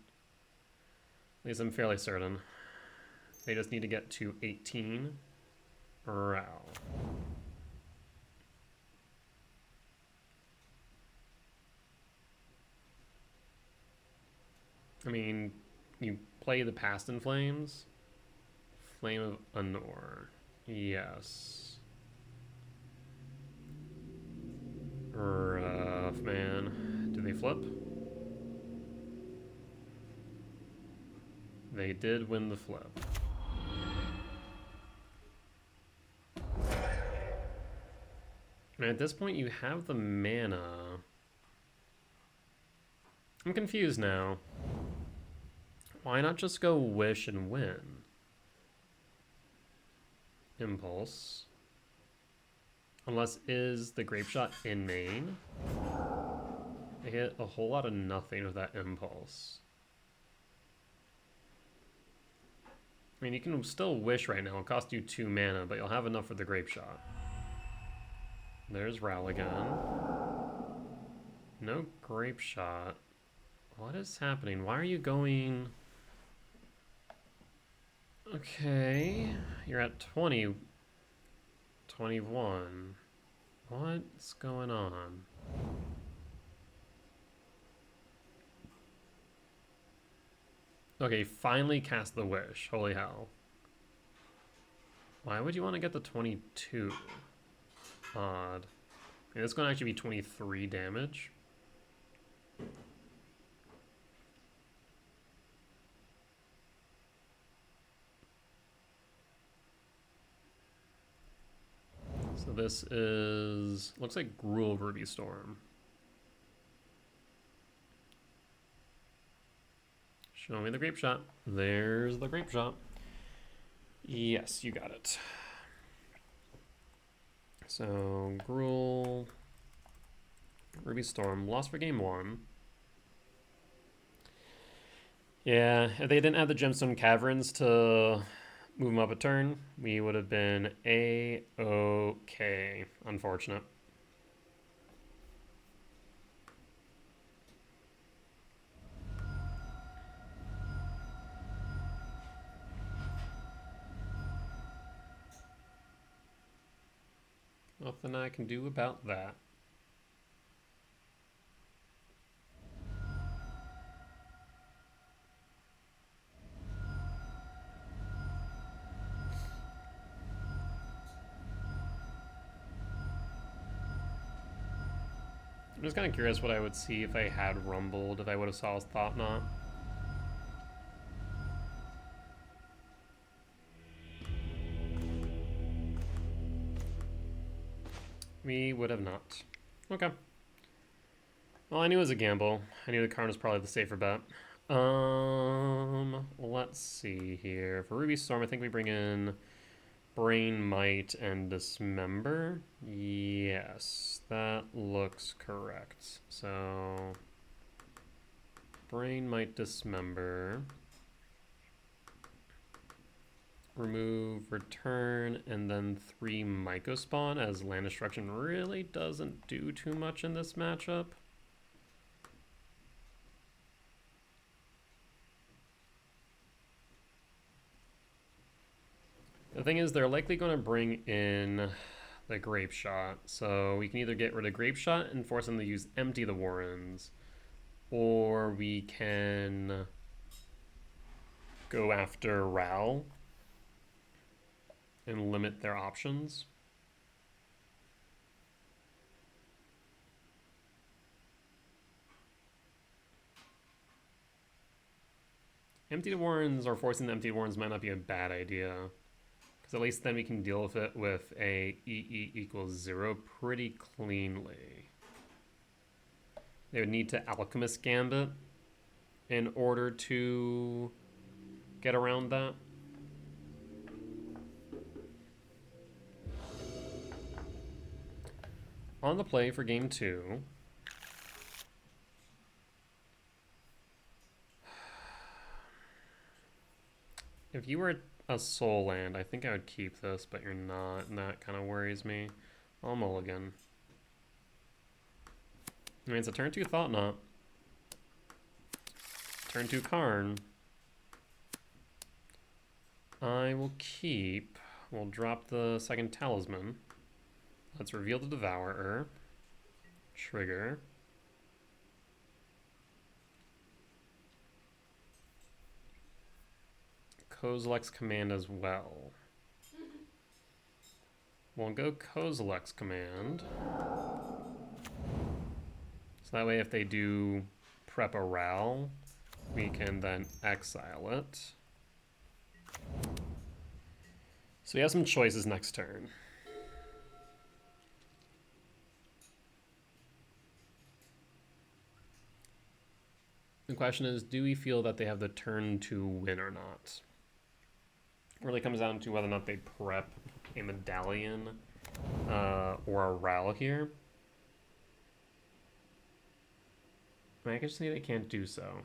At least I'm fairly certain. They just need to get to 18. Ral. I mean, you play the Past in Flames. Flame of Anor. Yes. Rough, man. Do they flip? They did win the flip. And at this point, you have the mana. I'm confused now. Why not just go Wish and win? Impulse. Unless is the Grape Shot in main? I hit a whole lot of nothing with that Impulse. I mean, you can still Wish right now. It'll cost you 2 mana, but you'll have enough for the Grape Shot. There's Ral again. No Grape Shot. What is happening? Why are you going... Okay, you're at 20, 21. What's going on? Okay, finally cast the Wish. Holy hell. Why would you want to get the 22? Odd. Yeah, this is going to actually be 23 damage. So this is... looks like Gruul Ruby Storm. Show me the Grape Shot. There's the Grape Shot. Yes, you got it. So, Gruul, Ruby Storm, lost for game 1. Yeah, if they didn't have the Gemstone Caverns to move them up a turn, we would have been A-okay. Unfortunate. Nothing I can do about that. I'm just kind of curious what I would see if I had Rumbled, if I would have saw Thought Knot. We would have not. Okay. Well, I knew it was a gamble. I knew the card was probably the safer bet. Let's see here. For Ruby Storm, I think we bring in Brain Might and Dismember. Yes, that looks correct. So, Brain Might, Dismember. Remove, return, and then 3 Mycospawn, as land destruction really doesn't do too much in this matchup. The thing is, they're likely going to bring in the Grape Shot, so we can either get rid of Grape Shot and force them to use Empty the Warrens, or we can go after Ral and limit their options. Empty the Warrens, or forcing the Empty the Warrens, might not be a bad idea, because at least then we can deal with it with a EE equals 0 pretty cleanly. They would need to Alchemist Gambit in order to get around that. On the play for game 2. If you were a soul land, I think I would keep this, but you're not, and that kind of worries me. I'll mulligan. I mean, it's a turn 2 Thought Knot. Turn 2 Karn. I will keep. We'll drop the second Talisman. Let's reveal the Devourer. Trigger. Kozilek's Command as well. We'll go Kozilek's Command. So that way if they do prep a Ral, we can then exile it. So we have some choices next turn. The question is, do we feel that they have the turn to win or not? It really comes down to whether or not they prep a Medallion or a Ral here. I can see they can't do so.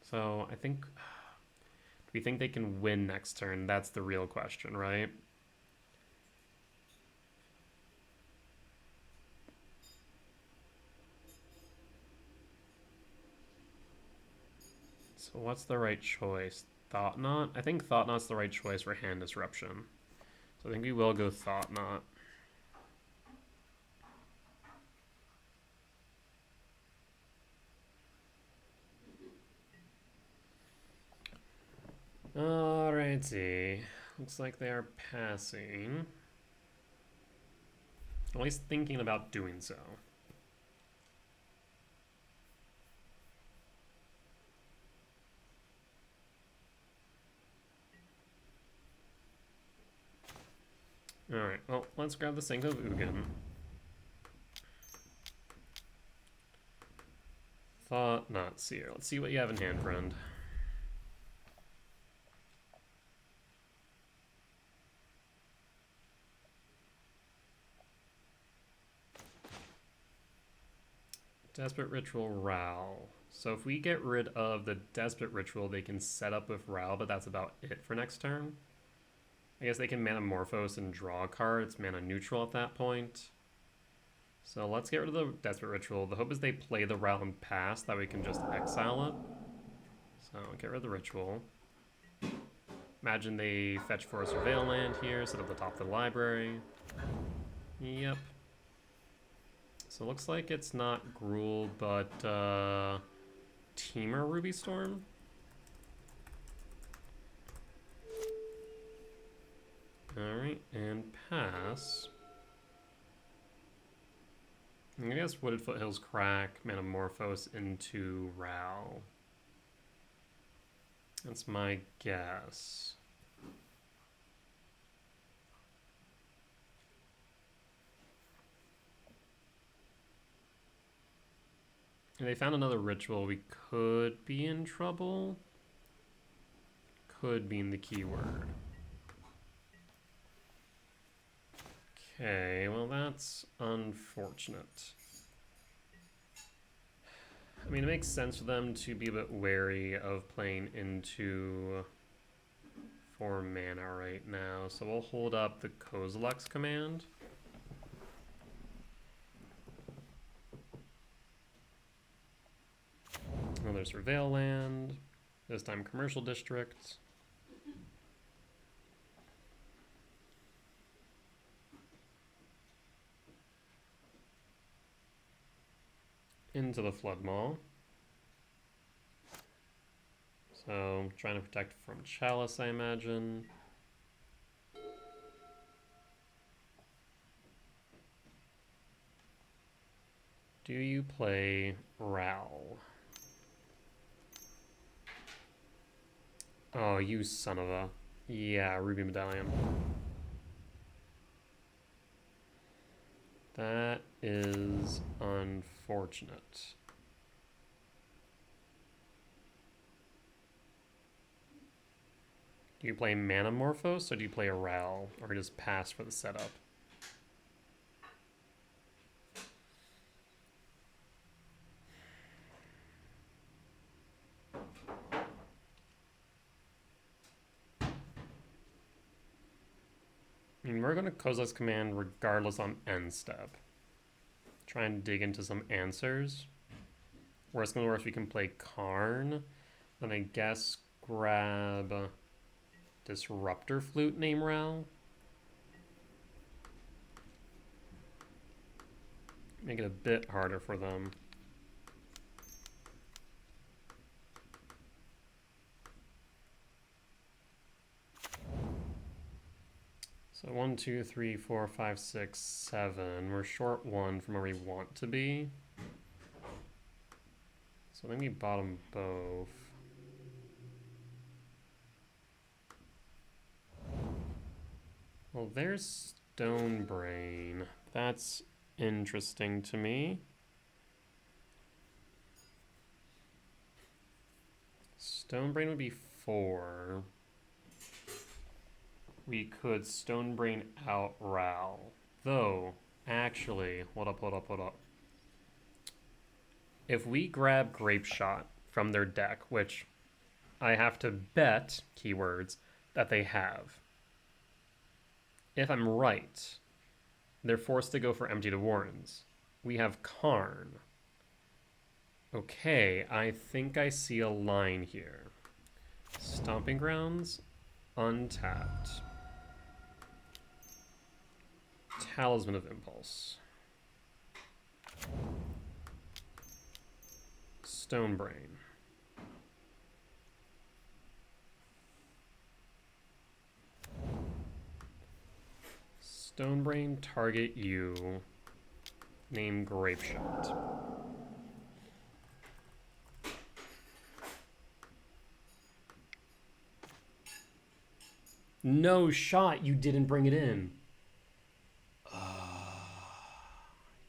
So I think, do we think they can win next turn? That's the real question, right? So what's the right choice? Thought Knot? I think Thought Knot's the right choice for hand disruption. So I think we will go Thought Knot. Alrighty. Looks like they are passing. At least thinking about doing so. Alright, well, let's grab the Sink of Ugin. Thought not seer. Let's see what you have in hand, friend. Desperate Ritual, Ral. So if we get rid of the Desperate Ritual, they can set up with Ral, but that's about it for next turn. I guess they can Manamorphose and draw a card. It's mana neutral at that point. So let's get rid of the Desperate Ritual. The hope is they play the Ral and pass, that we can just exile it. So get rid of the Ritual. Imagine they fetch for a Surveil land here, sit at the top of the library. Yep. So it looks like it's not Gruul, but Temur Ruby Storm. Alright, and pass. I guess Wooded Foothills Crack, Manamorphose into Ral. That's my guess. If they found another ritual, we could be in trouble. Could being the keyword. Okay, well that's unfortunate. I mean, it makes sense for them to be a bit wary of playing into 4 mana right now, so we'll hold up the Kozilek's command. Another Surveil land, this time Commercial District. Into the Flood Maw. So, trying to protect from Chalice, I imagine. Do you play Ral? Oh, you son of a... Yeah, Ruby Medallion. That is unfortunate. Do you play Manamorphose or do you play a Ral? Or just pass for the setup? I mean, we're going to Kozilek's command regardless on end step. Try and dig into some answers. Worst comes to worst, we can play Karn. Then I guess grab Disruptor Flute, name Ral. Make it a bit harder for them. So 1, 2, 3, 4, 5, 6, 7. We're short 1 from where we want to be. So I think we bottom both. Well, there's Stonebrain. That's interesting to me. Stonebrain would be 4. We could Stonebrain out Ral. Though, actually, hold up. If we grab Grape Shot from their deck, which I have to bet, keywords, that they have. If I'm right, they're forced to go for Empty to Warrens. We have Karn. Okay, I think I see a line here. Stomping Grounds, untapped. Talisman of Impulse. Stonebrain. Stonebrain, target you. Name Grapeshot. No shot, you didn't bring it in.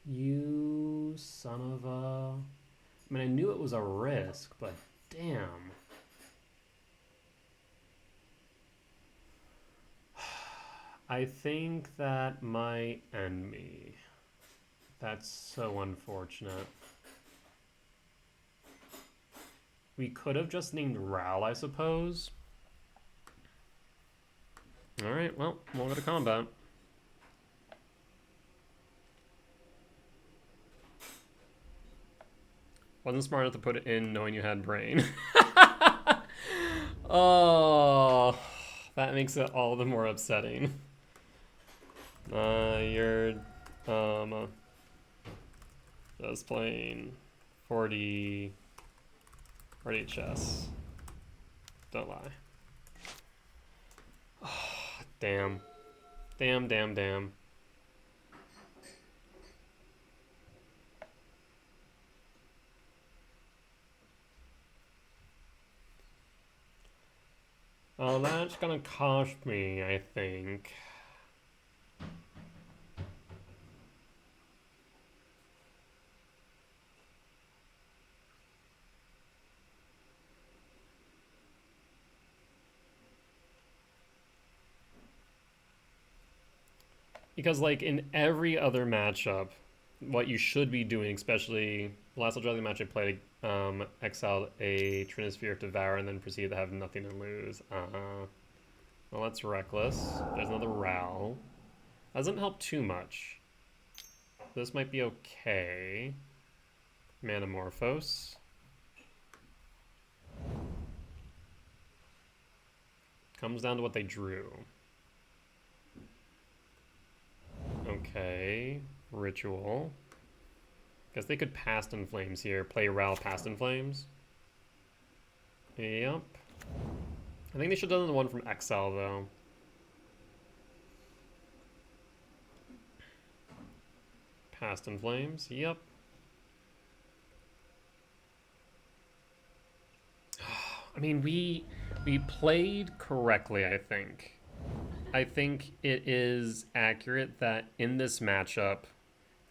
You son of a... I mean, I knew it was a risk, but damn. I think that might end me. That's so unfortunate. We could have just named Ral, I suppose. Alright, well, we'll go to combat. Wasn't smart enough to put it in knowing you had brain. Oh, that makes it all the more upsetting. You're just playing 40 chess. Don't lie. Oh, damn. Damn. Oh, that's gonna cost me, I think. Because, like, in every other matchup, what you should be doing, especially the last Eldrazi match I played, exiled a Trinisphere of Devour and then proceeded to have nothing to lose. Well, that's reckless. There's another Ral. Doesn't help too much. This might be okay. Manamorphose. Comes down to what they drew. Okay. Ritual. Guess they could Past in Flames here. Play Ral Past in Flames. Yep. I think they should have done the one from Exile, though. Past in Flames. Yep. I mean, we played correctly, I think. I think it is accurate that in this matchup,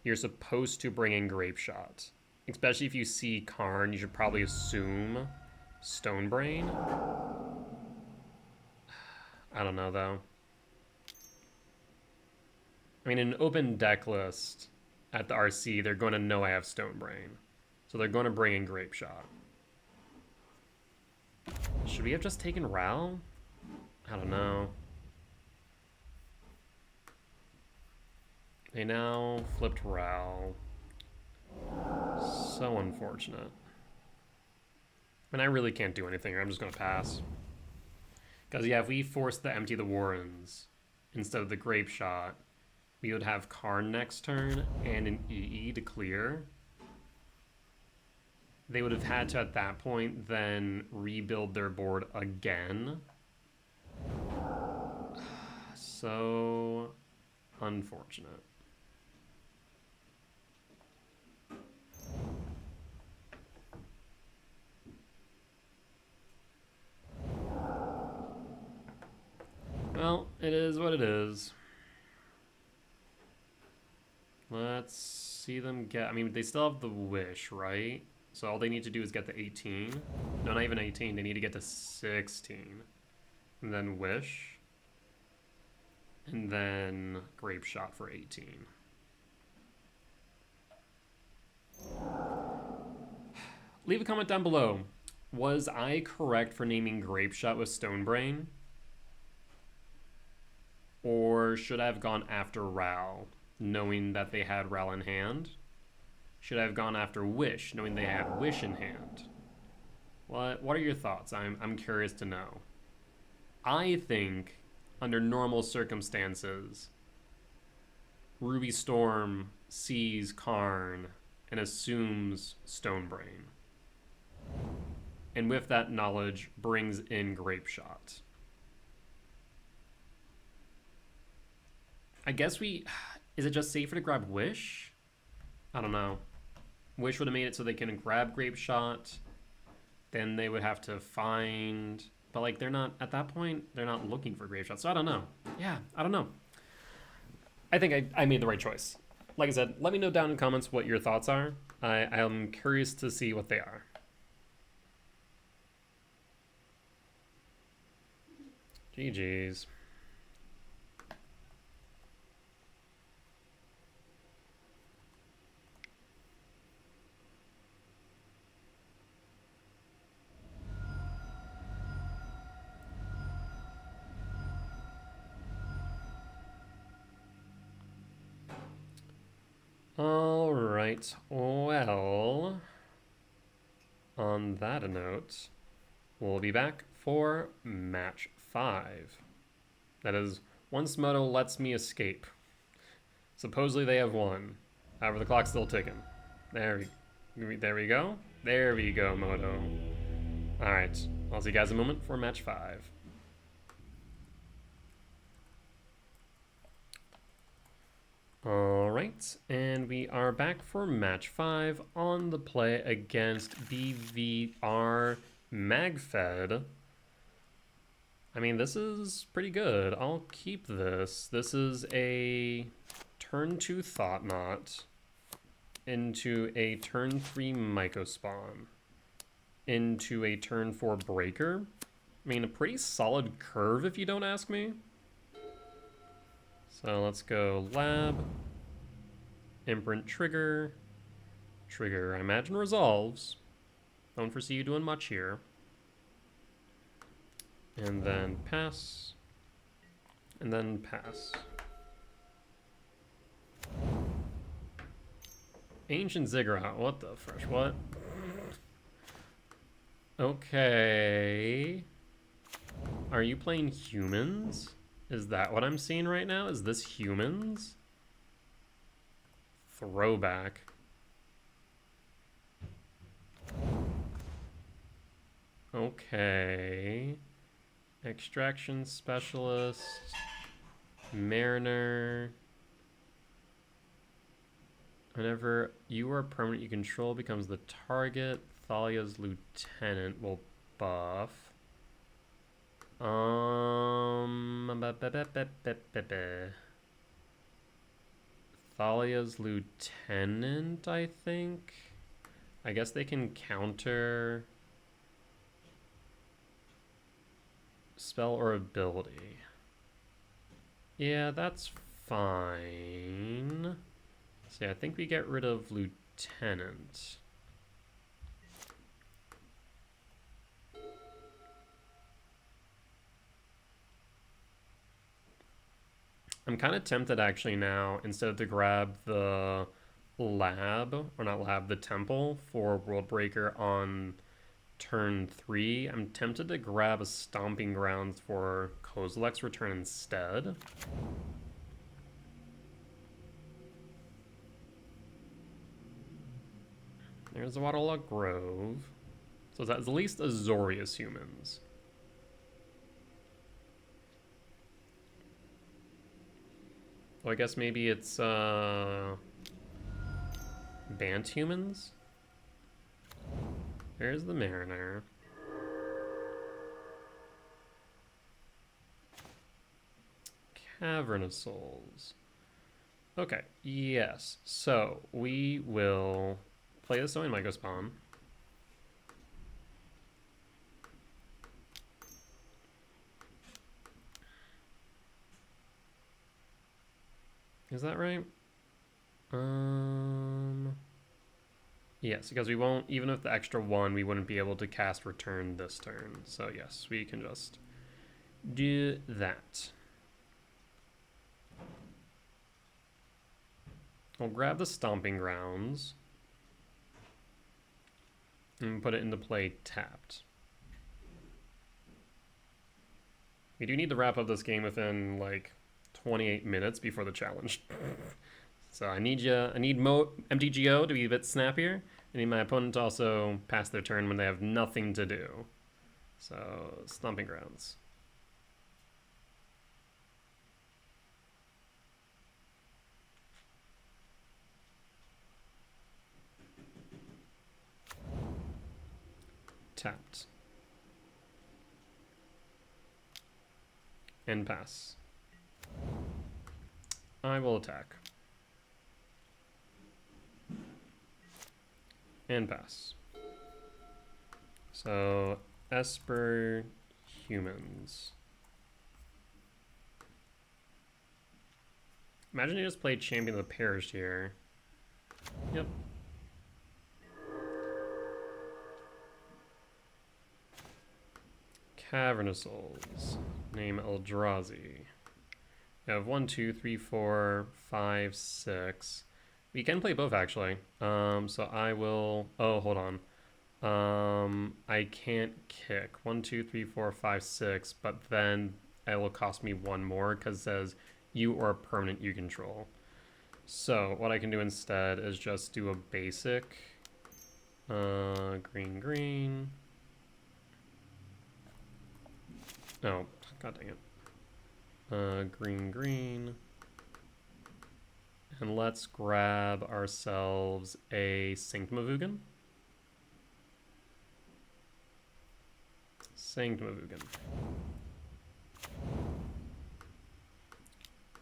you're supposed to bring in Grapeshot. Especially if you see Karn, you should probably assume Stonebrain. I don't know, though. I mean, in an open deck list at the RC, they're going to know I have Stonebrain. So they're going to bring in Grapeshot. Should we have just taken Ral? I don't know. They now flipped Ral. So unfortunate. I mean, I really can't do anything here. I'm just going to pass. Because, yeah, if we force the Empty the Warrens instead of the Grapeshot, we would have Karn next turn and an EE to clear. They would have had to, at that point, then rebuild their board again. So unfortunate. Well, it is what it is. Let's see them get... I mean, they still have the Wish, right? So all they need to do is get to 18. No, not even 18. They need to get to 16. And then Wish. And then Grapeshot for 18. Leave a comment down below. Was I correct for naming Grapeshot with Stonebrain? Or should I have gone after Ral, knowing that they had Ral in hand? Should I have gone after Wish, knowing they had Wish in hand? What are your thoughts? I'm curious to know. I think, under normal circumstances, Ruby Storm sees Karn and assumes Stonebrain. And with that knowledge, brings in Grapeshot. I guess we... Is it just safer to grab Wish? I don't know. Wish would have made it so they can grab Grape Shot. Then they would have to find... But, like, they're not... At that point, they're not looking for Grape Shot. So I don't know. Yeah, I don't know. I think I made the right choice. Like I said, let me know down in the comments what your thoughts are. I am curious to see what they are. GG's. All right, well, on that note, we'll be back for match 5. That is, once Moto lets me escape. Supposedly they have won. However, the clock's still ticking. There we go. There we go, Moto. All right, I'll see you guys in a moment for match 5. All right, and we are back for match 5 on the play against BVR MagFed. I mean, this is pretty good. I'll keep this. This is a turn 2 Thought-Knot into a turn 3 Mycospawn into a turn 4 Breaker. I mean, a pretty solid curve if you don't ask me. So let's go Lab, Imprint Trigger, I imagine Resolves. Don't foresee you doing much here. And then pass, and then pass. Ancient Ziggurat, what the fresh, what? Okay. Are you playing humans? Is that what I'm seeing right now? Is this humans? Throwback. Okay. Extraction Specialist. Mariner. Whenever you are permanent you control becomes the target, Thalia's Lieutenant will buff. Thalia's Lieutenant, I think. I guess they can counter spell or ability. Yeah, that's fine. So yeah, I think we get rid of Lieutenant. I'm kind of tempted actually now, instead to grab the lab, or not lab, the temple for World Breaker on turn 3. I'm tempted to grab a Stomping Grounds for Kozilek's Return instead. There's the Waterlogged Grove. So that's at least Azorius humans. Well, I guess maybe it's Bant humans? There's the Mariner. Cavern of Souls. Okay, yes. So we will play this Domain Mycospawn. Is that right? Yes, because we won't, even with the extra 1, we wouldn't be able to cast Return this turn. So yes, we can just do that. I'll grab the Stomping Grounds and put it into play tapped. We do need to wrap up this game within like 28 minutes before the challenge. So I need MTGO to be a bit snappier. I need my opponent to also pass their turn when they have nothing to do. So Stomping Grounds. tapped. And pass. I will attack. And pass. So, Esper humans. Imagine you just played Champion of the Parish here. Yep. Cavernous Souls. Name Eldrazi. You have 1, 2, 3, 4, 5, 6. We can play both actually. So I will. Oh, hold on. I can't kick 1, 2, 3, 4, 5, 6, but then it will cost me one more because it says you or a permanent you control. So what I can do instead is just do a basic green, green. Oh, god dang it. Green, green. And let's grab ourselves a Sanctum of Ugin. Sanctum of Ugin.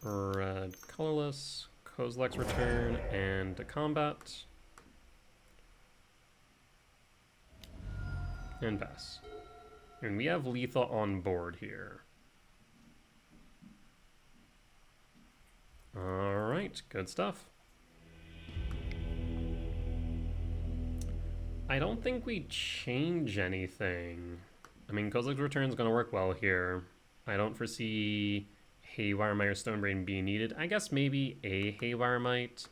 Red, colorless, Kozilek's Return, and to combat. And pass. And we have lethal on board here. Alright, good stuff. I don't think we change anything. I mean, Kozilek's Return is going to work well here. I don't foresee Haywire Mite or Stonebrain being needed. I guess maybe a Haywire Mite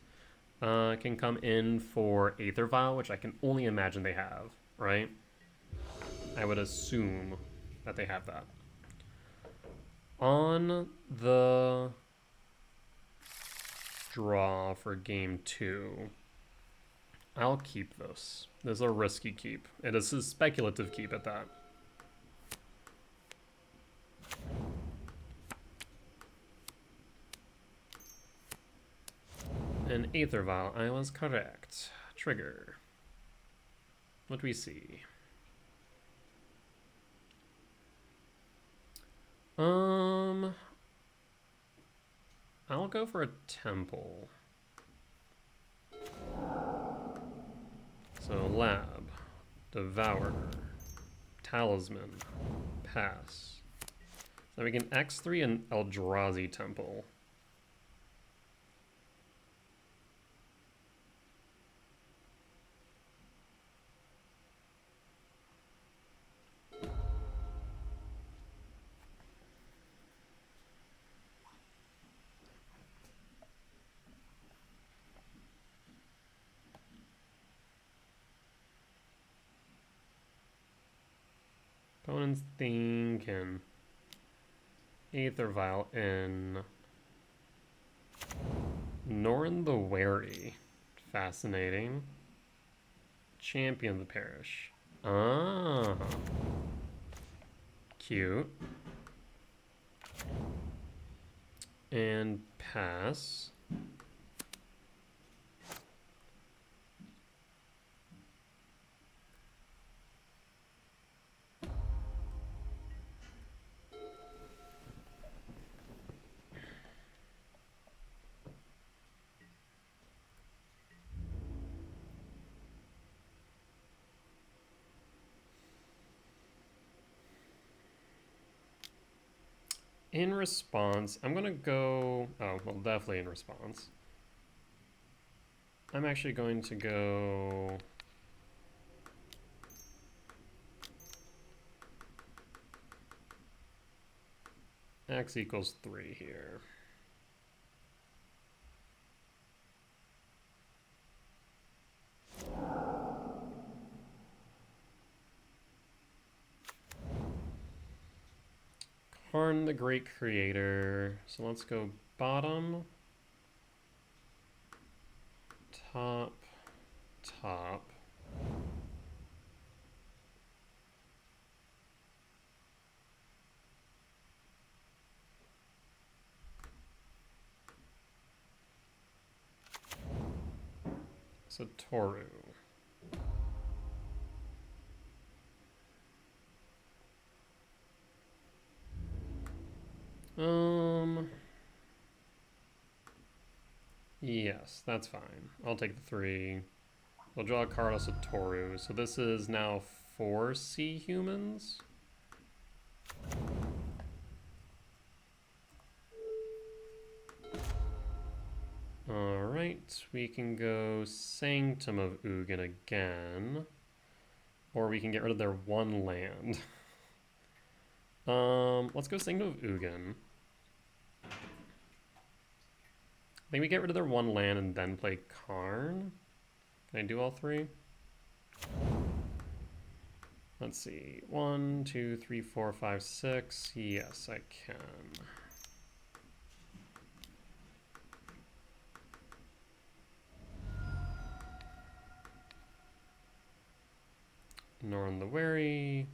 can come in for Aether Vial, which I can only imagine they have, right? I would assume that they have that. On the draw for game 2, I'll keep this. This is a risky keep. It is a speculative keep at that. An Aether Vial, I was correct. Trigger. What do we see? I'll go for a Temple. So Lab, Devourer, Talisman, Pass. So we can X3 an Eldrazi Temple. Opponent's thinking Aether Vial in Norn the Wary. Fascinating. Champion of the Parish. Ah. Cute. And pass. In response, I'm gonna go, oh, well, definitely in response. I'm actually going to go X equals 3 here. Karn the Great Creator. So let's go bottom, top, top. So Toru. Yes, that's fine. I'll take the 3. We'll draw a card of Satoru. So this is now 4 sea humans. Alright, we can go Sanctum of Ugin again. Or we can get rid of their 1 land. Let's go Sanctum of Ugin. I think we get rid of their 1 land and then play Karn. Can I do all 3? Let's see. 1, 2, 3, 4, 5, 6. Yes, I can. Norn the Wary.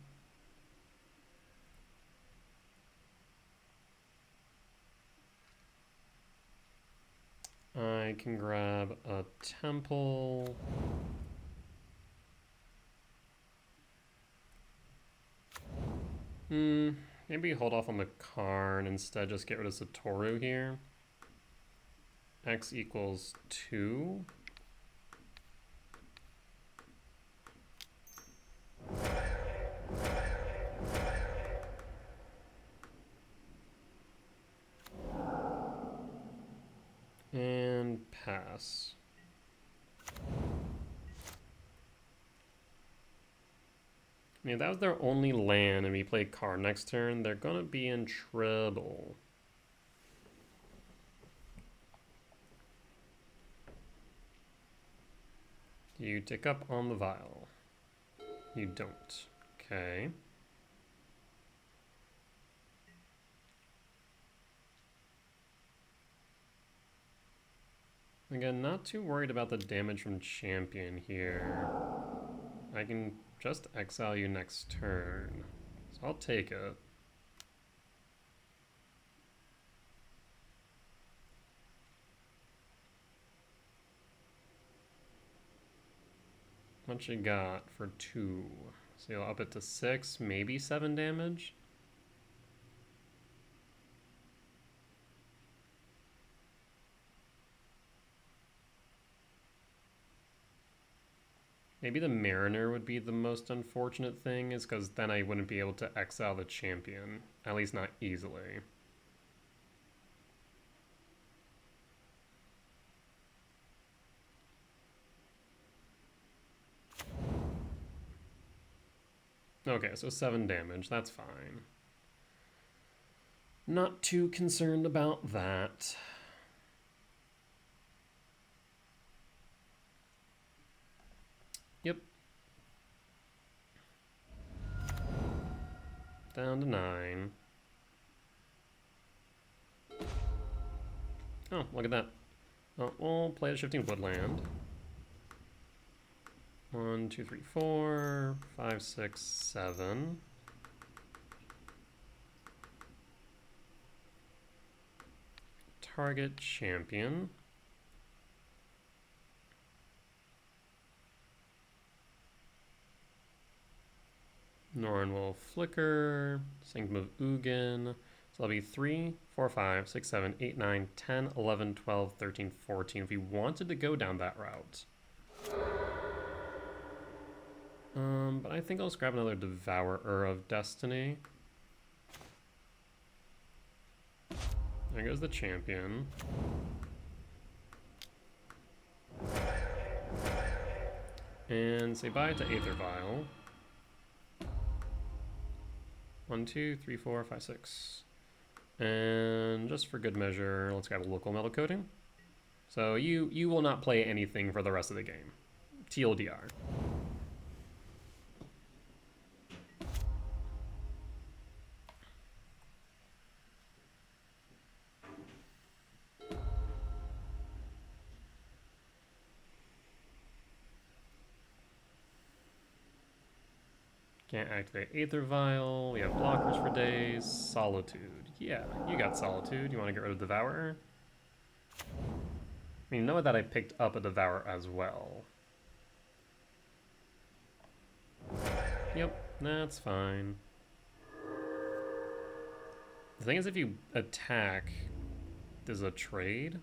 I can grab a temple. Maybe hold off on the Karn, instead just get rid of Satoru here. X equals 2. And pass. I mean, if that was their only land and we play Karn next turn, they're gonna be in trouble. You tick up on the vial. You don't. Okay. Again, not too worried about the damage from champion here. I can just exile you next turn, so I'll take it. What you got for 2? So you'll up it to 6, maybe 7 damage? Maybe the Mariner would be the most unfortunate thing, is because then I wouldn't be able to exile the champion. At least not easily. Okay, so 7 damage, that's fine. Not too concerned about that. Yep. Down to 9. Oh, look at that. Oh, we'll play a Shifting Woodland. 1, 2, 3, 4, 5, 6, 7. Target champion. Norn will flicker. Sanctum of Ugin. So that'll be 3, 4, 5, 6, 7, 8, 9, 10, 11, 12, 13, 14. If we wanted to go down that route. But I think I'll just grab another Devourer of Destiny. There goes the champion. And say bye to Aether Vial. 1, 2, 3, 4, 5, 6. And just for good measure, let's grab a local metal coating. So you will not play anything for the rest of the game. TLDR. Can't activate Aether Vial. We have blockers for days. Solitude. Yeah, you got Solitude. You want to get rid of Devourer? I mean, know that I picked up a Devourer as well. Yep, that's fine. The thing is, if you attack, there's a trade.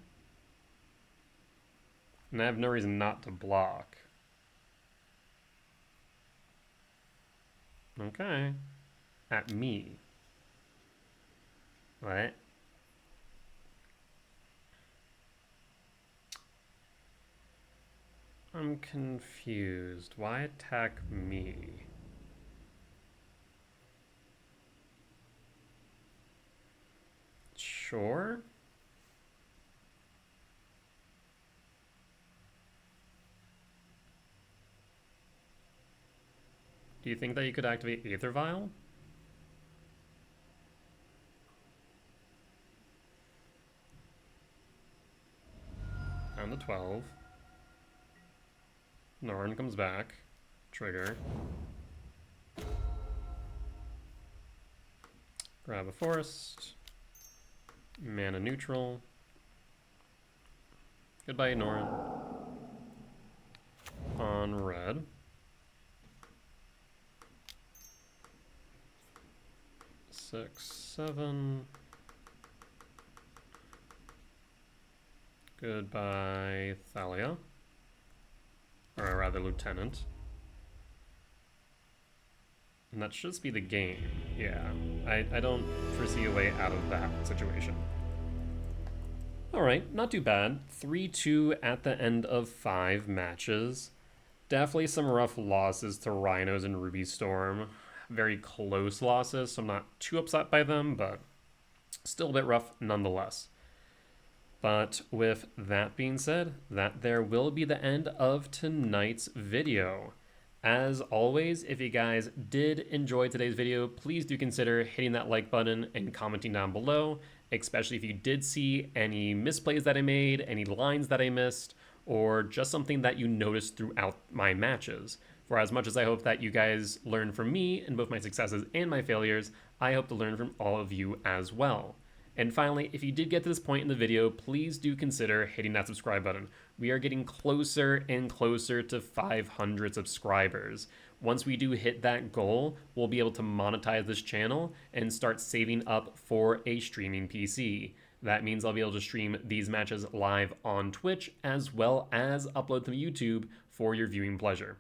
And I have no reason not to block. Okay. At me. What? I'm confused. Why attack me? Sure. Do you think that you could activate Aether Vial? Down to 12. Norn comes back. Trigger. Grab a forest. Mana neutral. Goodbye, Norn. On red. Six, 7. Goodbye, Thalia. Or rather, Lieutenant. And that should just be the game. Yeah, I don't foresee a way out of that situation. Alright, not too bad. 3-2 at the end of 5 matches. Definitely some rough losses to Rhinos and Ruby Storm. Very close losses, so I'm not too upset by them, but still a bit rough nonetheless. But with that being said, that there will be the end of tonight's video. As always, if you guys did enjoy today's video, please do consider hitting that like button and commenting down below, especially if you did see any misplays that I made, any lines that I missed, or just something that you noticed throughout my matches. For as much as I hope that you guys learn from me in both my successes and my failures, I hope to learn from all of you as well. And finally, if you did get to this point in the video, please do consider hitting that subscribe button. We are getting closer and closer to 500 subscribers. Once we do hit that goal, we'll be able to monetize this channel and start saving up for a streaming PC. That means I'll be able to stream these matches live on Twitch as well as upload them to YouTube for your viewing pleasure.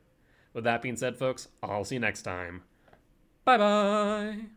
With that being said, folks, I'll see you next time. Bye-bye!